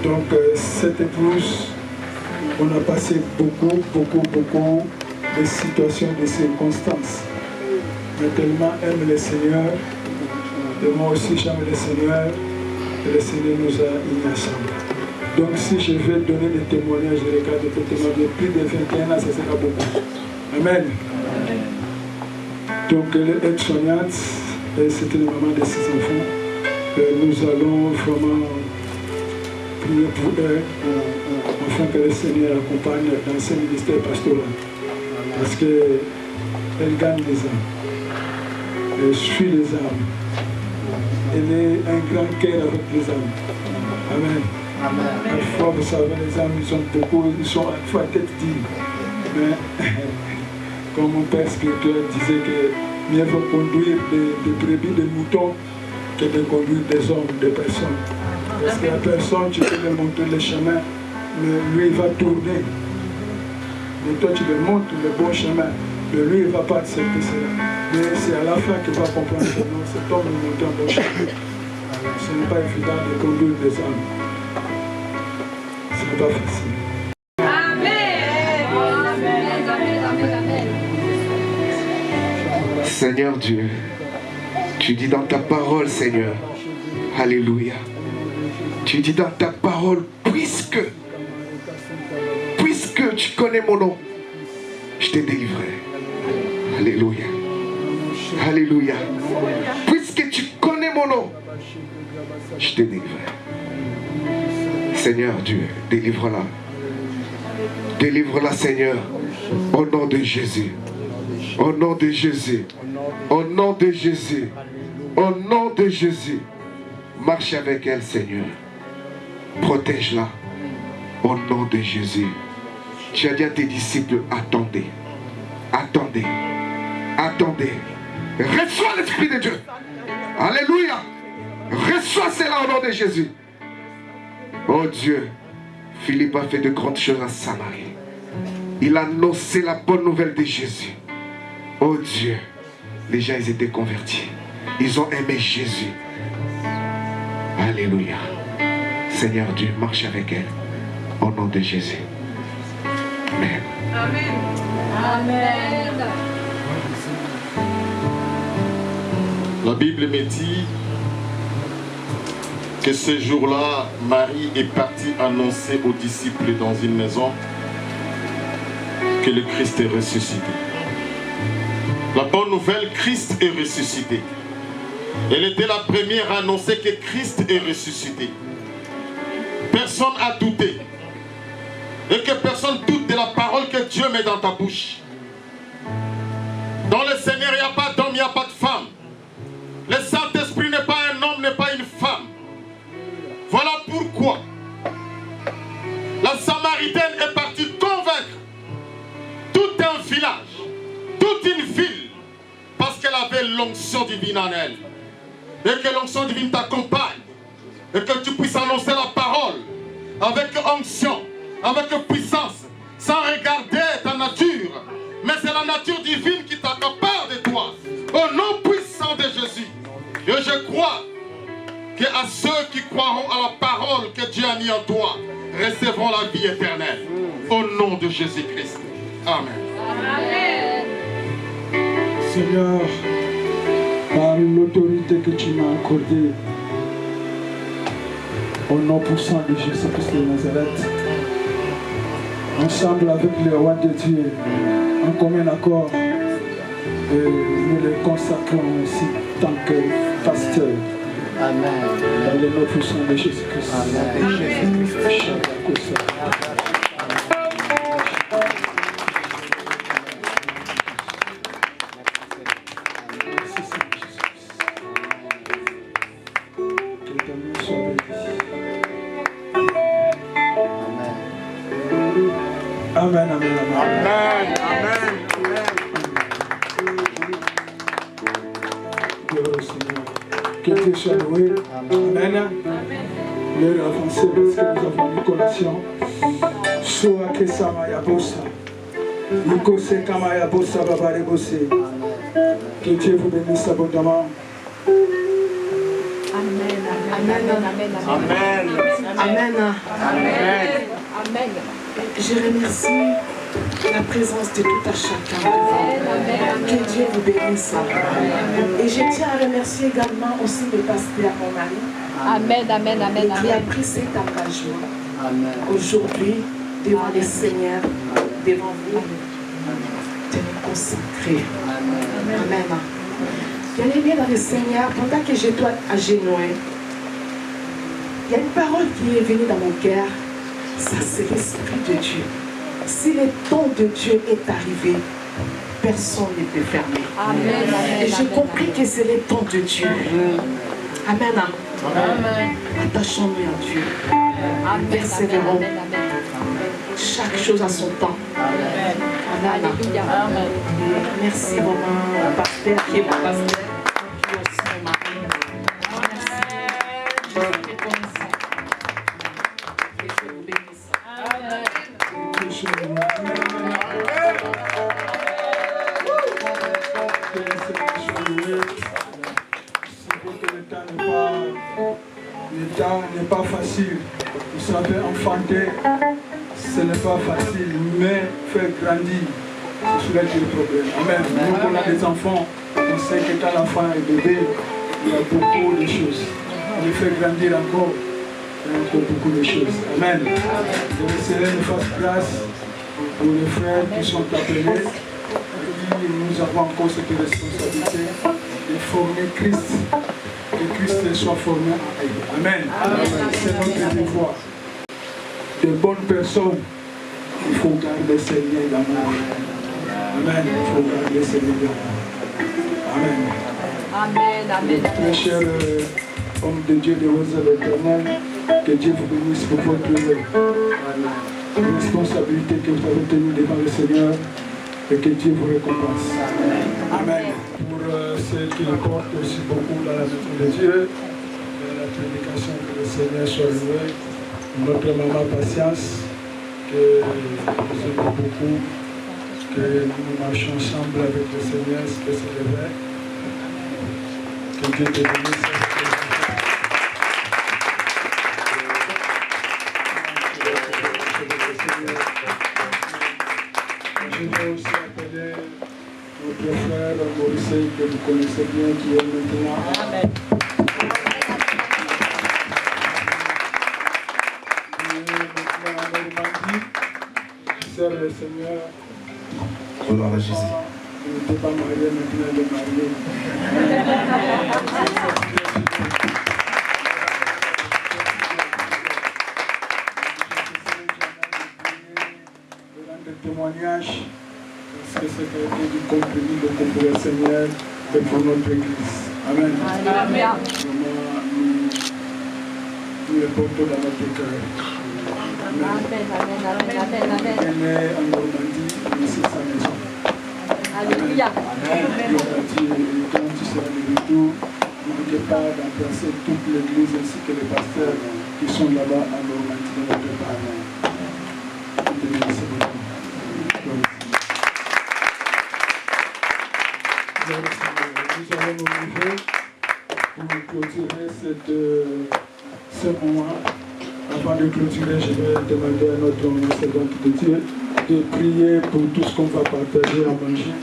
Speaker 1: Donc, cette épouse, on a passé beaucoup de situations, de circonstances. Mais tellement aime le Seigneur, et moi aussi j'aime le Seigneur, et le Seigneur nous a unis ensemble. Donc si je vais donner des témoignages, des regards de témoignages, plus de 21 ans, ça sera beaucoup. Amen. Donc elle est aide-soignante, et c'était la maman de 6 enfants. Nous allons vraiment prier pour elle, afin que le Seigneur accompagne dans ce ministère pastoral. Parce qu'elle gagne des âmes. Elle suit les âmes. Elle est un grand cœur avec les âmes. Amen. Parfois, vous savez, les âmes, ils sont à la fois tête dure. Mais, comme mon père spirituel disait que mieux vaut conduire des brebis, des moutons, que de conduire des hommes, des personnes. Parce que la personne, tu peux lui montrer le chemin, mais lui, il va tourner. Mais toi, tu lui montres le bon chemin. Mais lui, il ne va pas accepter cela. Mais c'est à la fin qu'il va comprendre que non, cet homme nous montre un bon chemin. Alors, ce n'est pas évident de conduire des âmes. Ce n'est pas facile.
Speaker 3: Seigneur Dieu, tu dis dans ta parole, Seigneur, alléluia. Tu dis dans ta parole, puisque tu connais mon nom, je t'ai délivré. Alléluia. Alléluia. Puisque tu connais mon nom, je t'ai délivré. Seigneur Dieu, délivre-la. Délivre-la, Seigneur, au nom de Jésus. Au nom de Jésus. Au nom de Jésus. Au nom de Jésus. Marche avec elle, Seigneur. Protège-la. Au nom de Jésus. Tu as dit à tes disciples, attendez. Attendez. Attendez. Reçois l'Esprit de Dieu. Alléluia. Reçois cela au nom de Jésus. Oh Dieu, Philippe a fait de grandes choses à Samarie. Il a annoncé la bonne nouvelle de Jésus. Oh Dieu, les gens ils étaient convertis. Ils ont aimé Jésus. Alléluia. Seigneur Dieu, marche avec elle. Au nom de Jésus. Amen.
Speaker 7: Amen. Amen.
Speaker 12: La Bible me dit que ce jour-là, Marie est partie annoncer aux disciples dans une maison que le Christ est ressuscité. La bonne nouvelle, Christ est ressuscité. Elle était la première à annoncer que Christ est ressuscité. Personne n'a douté. Et que personne doute de la parole que Dieu met dans ta bouche. Dans le Seigneur, il n'y a pas d'homme, il n'y a pas de femme. Le Saint-Esprit n'est pas un homme, n'est pas une femme. Voilà pourquoi la Samaritaine est partie convaincre tout un village, toute une ville, parce qu'elle avait l'onction divine en elle. Et que l'onction divine t'accompagne. Et que tu puisses annoncer la parole avec onction, avec puissance, sans regarder ta nature. Mais c'est la nature divine qui t'accapare de toi. Au nom puissant de Jésus. Et je crois qu'à ceux qui croiront à la parole que Dieu a mis en toi, recevront la vie éternelle. Au nom de Jésus-Christ. Amen.
Speaker 7: Amen.
Speaker 1: Seigneur, par l'autorité que tu m'as accordée, au nom puissant de Jésus-Christ de Nazareth, ensemble avec le roi de Dieu, en commun accord, nous les consacrons aussi tant que pasteur.
Speaker 2: Amen.
Speaker 1: Dans le nom puissant de Jésus-Christ. Amen. Amen, amen, amen.
Speaker 10: Amen, amen,
Speaker 1: Dieu soit loué. Amen. L'heure avancée parce que nous avons une collation. Soa Kesama Yabosa. Nikose Kama Yabosa Babare Bosse. Que Dieu vous bénisse abondamment.
Speaker 5: Amen. Amen. Amen. Amen. Amen. Amen. Je remercie la présence de tout à chacun de vous. Que Dieu vous bénisse. Et je tiens à remercier également aussi le pasteur, mon mari. Amen, amen, amen, qui a pris cet engagement aujourd'hui devant le Seigneur, devant vous, de nous consacrer. Amen. Bien-aimé dans le Seigneur, pendant que je dois agenouiller, il y a une parole qui est venue dans mon cœur. Ça, c'est l'Esprit de Dieu. Si le temps de Dieu est arrivé, personne ne peut fermer. Amen. Et j'ai compris que c'est le temps de Dieu. Amen. Amen. Attachons-nous à Dieu. Persévérons. Chaque chose a son temps. Amen. Amen. Merci vraiment au pasteur qui est mon pasteur, qui est aussi mon mari. Merci. Je suis reconnaissant. Que Dieu vous bénisse. Amen.
Speaker 1: Le temps n'est pas facile. Vous savez, enfanter, ce n'est pas facile, mais faire grandir, c'est celui qui est le problème. Amen. Nous, on a des enfants, on sait que quand l'enfant est bébé, il y a beaucoup de choses. On les fait grandir encore, il y a encore beaucoup de choses. Amen. Que le Seigneur nous fasse grâce pour les frères qui sont appelés. Et nous avons encore cette responsabilité de former Christ. Que Christ soit formé. Amen. C'est notre devoir. De bonnes personnes, il faut garder ces liens d'amour. Amen. Il faut garder ces liens d'amour. Amen.
Speaker 5: Amen. Amen.
Speaker 1: Très cher homme de Dieu de rose de l'Éternel, que Dieu vous bénisse pour votre responsabilité que vous avez tenue devant le Seigneur et que Dieu vous récompense. Amen. Pour ceux qui le portent aussi beaucoup dans la maison de Dieu, la prédication, que le Seigneur soit loué. Notre maman Patience, que nous aimons beaucoup, que nous marchons ensemble avec le Seigneur, que c'est le vrai. Que Dieu te bénisse. Je vais aussi appeler notre frère Maurice, que vous connaissez bien, qui est maintenant. Amen. Sœur le Seigneur.
Speaker 3: Gloire à Jésus.
Speaker 1: Il n'était pas marié, maintenant il est marié. De rendre témoignage, parce que c'est été du compromis pour le Seigneur et pour notre Église. Amen. Amen. Nous le portons dans notre cœur. Amen. Il est né en Normandie, ici sa maison. Alléluia. Amen. Quand tu seras de retour, n'oubliez pas d'embrasser toute l'église ainsi que les pasteurs qui sont là-bas en Normandie de notre part. Nous allons nous lever pour clôturer ce moment. Avant de clôturer, je vais demander à notre servante de Dieu de prier pour tout ce qu'on va partager à manger.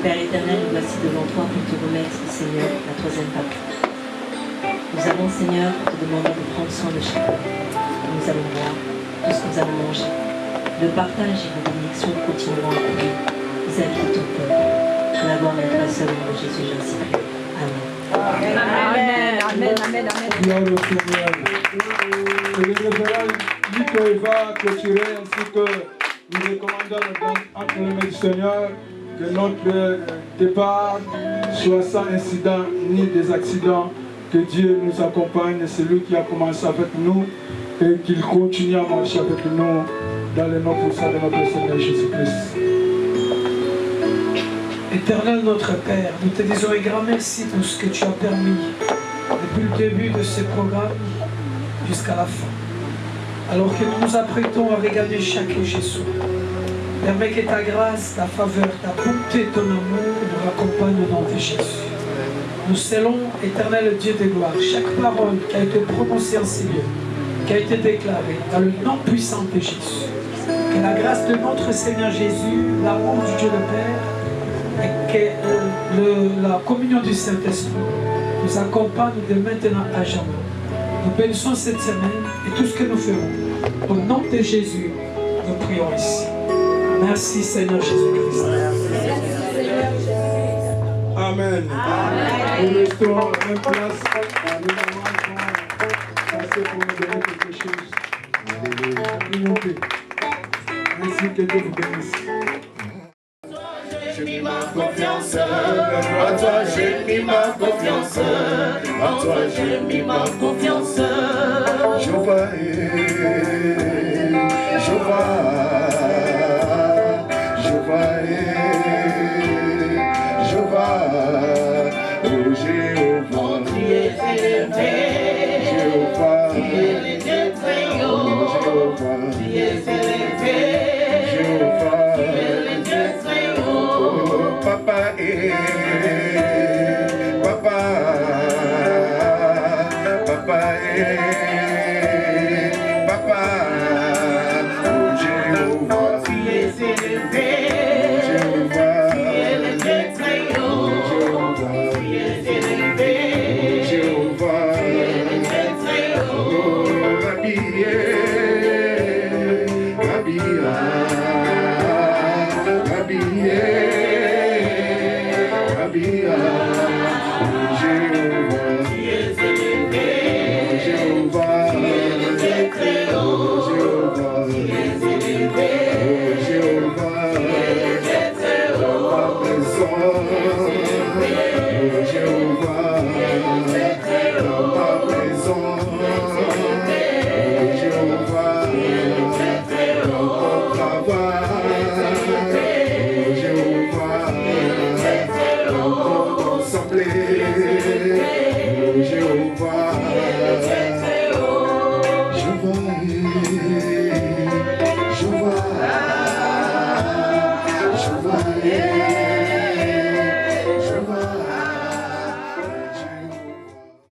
Speaker 13: Père éternel, nous voici devant toi pour te remettre, Seigneur, la troisième partie. Nous avons, Seigneur, te demandé de prendre soin de chacun. Nous allons boire tout ce que nous allons manger. Le partage et la bénédiction continueront à courir vis-à-vis de ton peuple. La gloire est à seul nom de Jésus, j'en prie. Amen.
Speaker 5: Amen. Amen. Amen.
Speaker 1: Gloire au Seigneur. Et le révérend dit qu'il va clôturer ainsi que nous recommandons entre les mains du Seigneur que notre départ soit sans incident ni des accidents, que Dieu nous accompagne, c'est lui qui a commencé avec nous et qu'il continue à marcher avec nous dans le nom puissant de notre Seigneur Jésus-Christ.
Speaker 4: Éternel notre Père, nous te disons un grand merci pour ce que tu as permis depuis le début de ce programme jusqu'à la fin. Alors que nous nous apprêtons à regarder chaque Jésus, permets que ta grâce, ta faveur, ta bonté, ton amour nous accompagnent au nom de Jésus. Nous scellons, éternel Dieu de gloire, chaque parole qui a été prononcée en ces lieux, qui a été déclarée dans le nom puissant de Jésus. Que la grâce de notre Seigneur Jésus, l'amour du Dieu le Père, et que la communion du Saint-Esprit nous accompagne de maintenant à jamais. Nous bénissons cette semaine et tout ce que nous ferons. Au nom de Jésus, nous prions ici. Merci Seigneur Jésus-Christ.
Speaker 1: Amen. Nous restons à la même place. Nous allons passer pour nous donner quelque chose. Alléluia. Merci, que Dieu vous bénisse.
Speaker 3: J'ai mis ma confiance, à toi j'ai mis ma confiance, à toi j'ai mis ma confiance. Je vois, oh Jéhovah, tu es élevé, Jéhovah, tu es le Dieu très haut, Jéhovah, tu es élevé, Jéhovah, tu es le Dieu très haut. Papa, oh Jéhovah, tu es élevé, Jéhovah, tu es le Dieu très haut, Jéhovah, tu es élevé, Jéhovah, tu es le Dieu très haut. Jéhovah,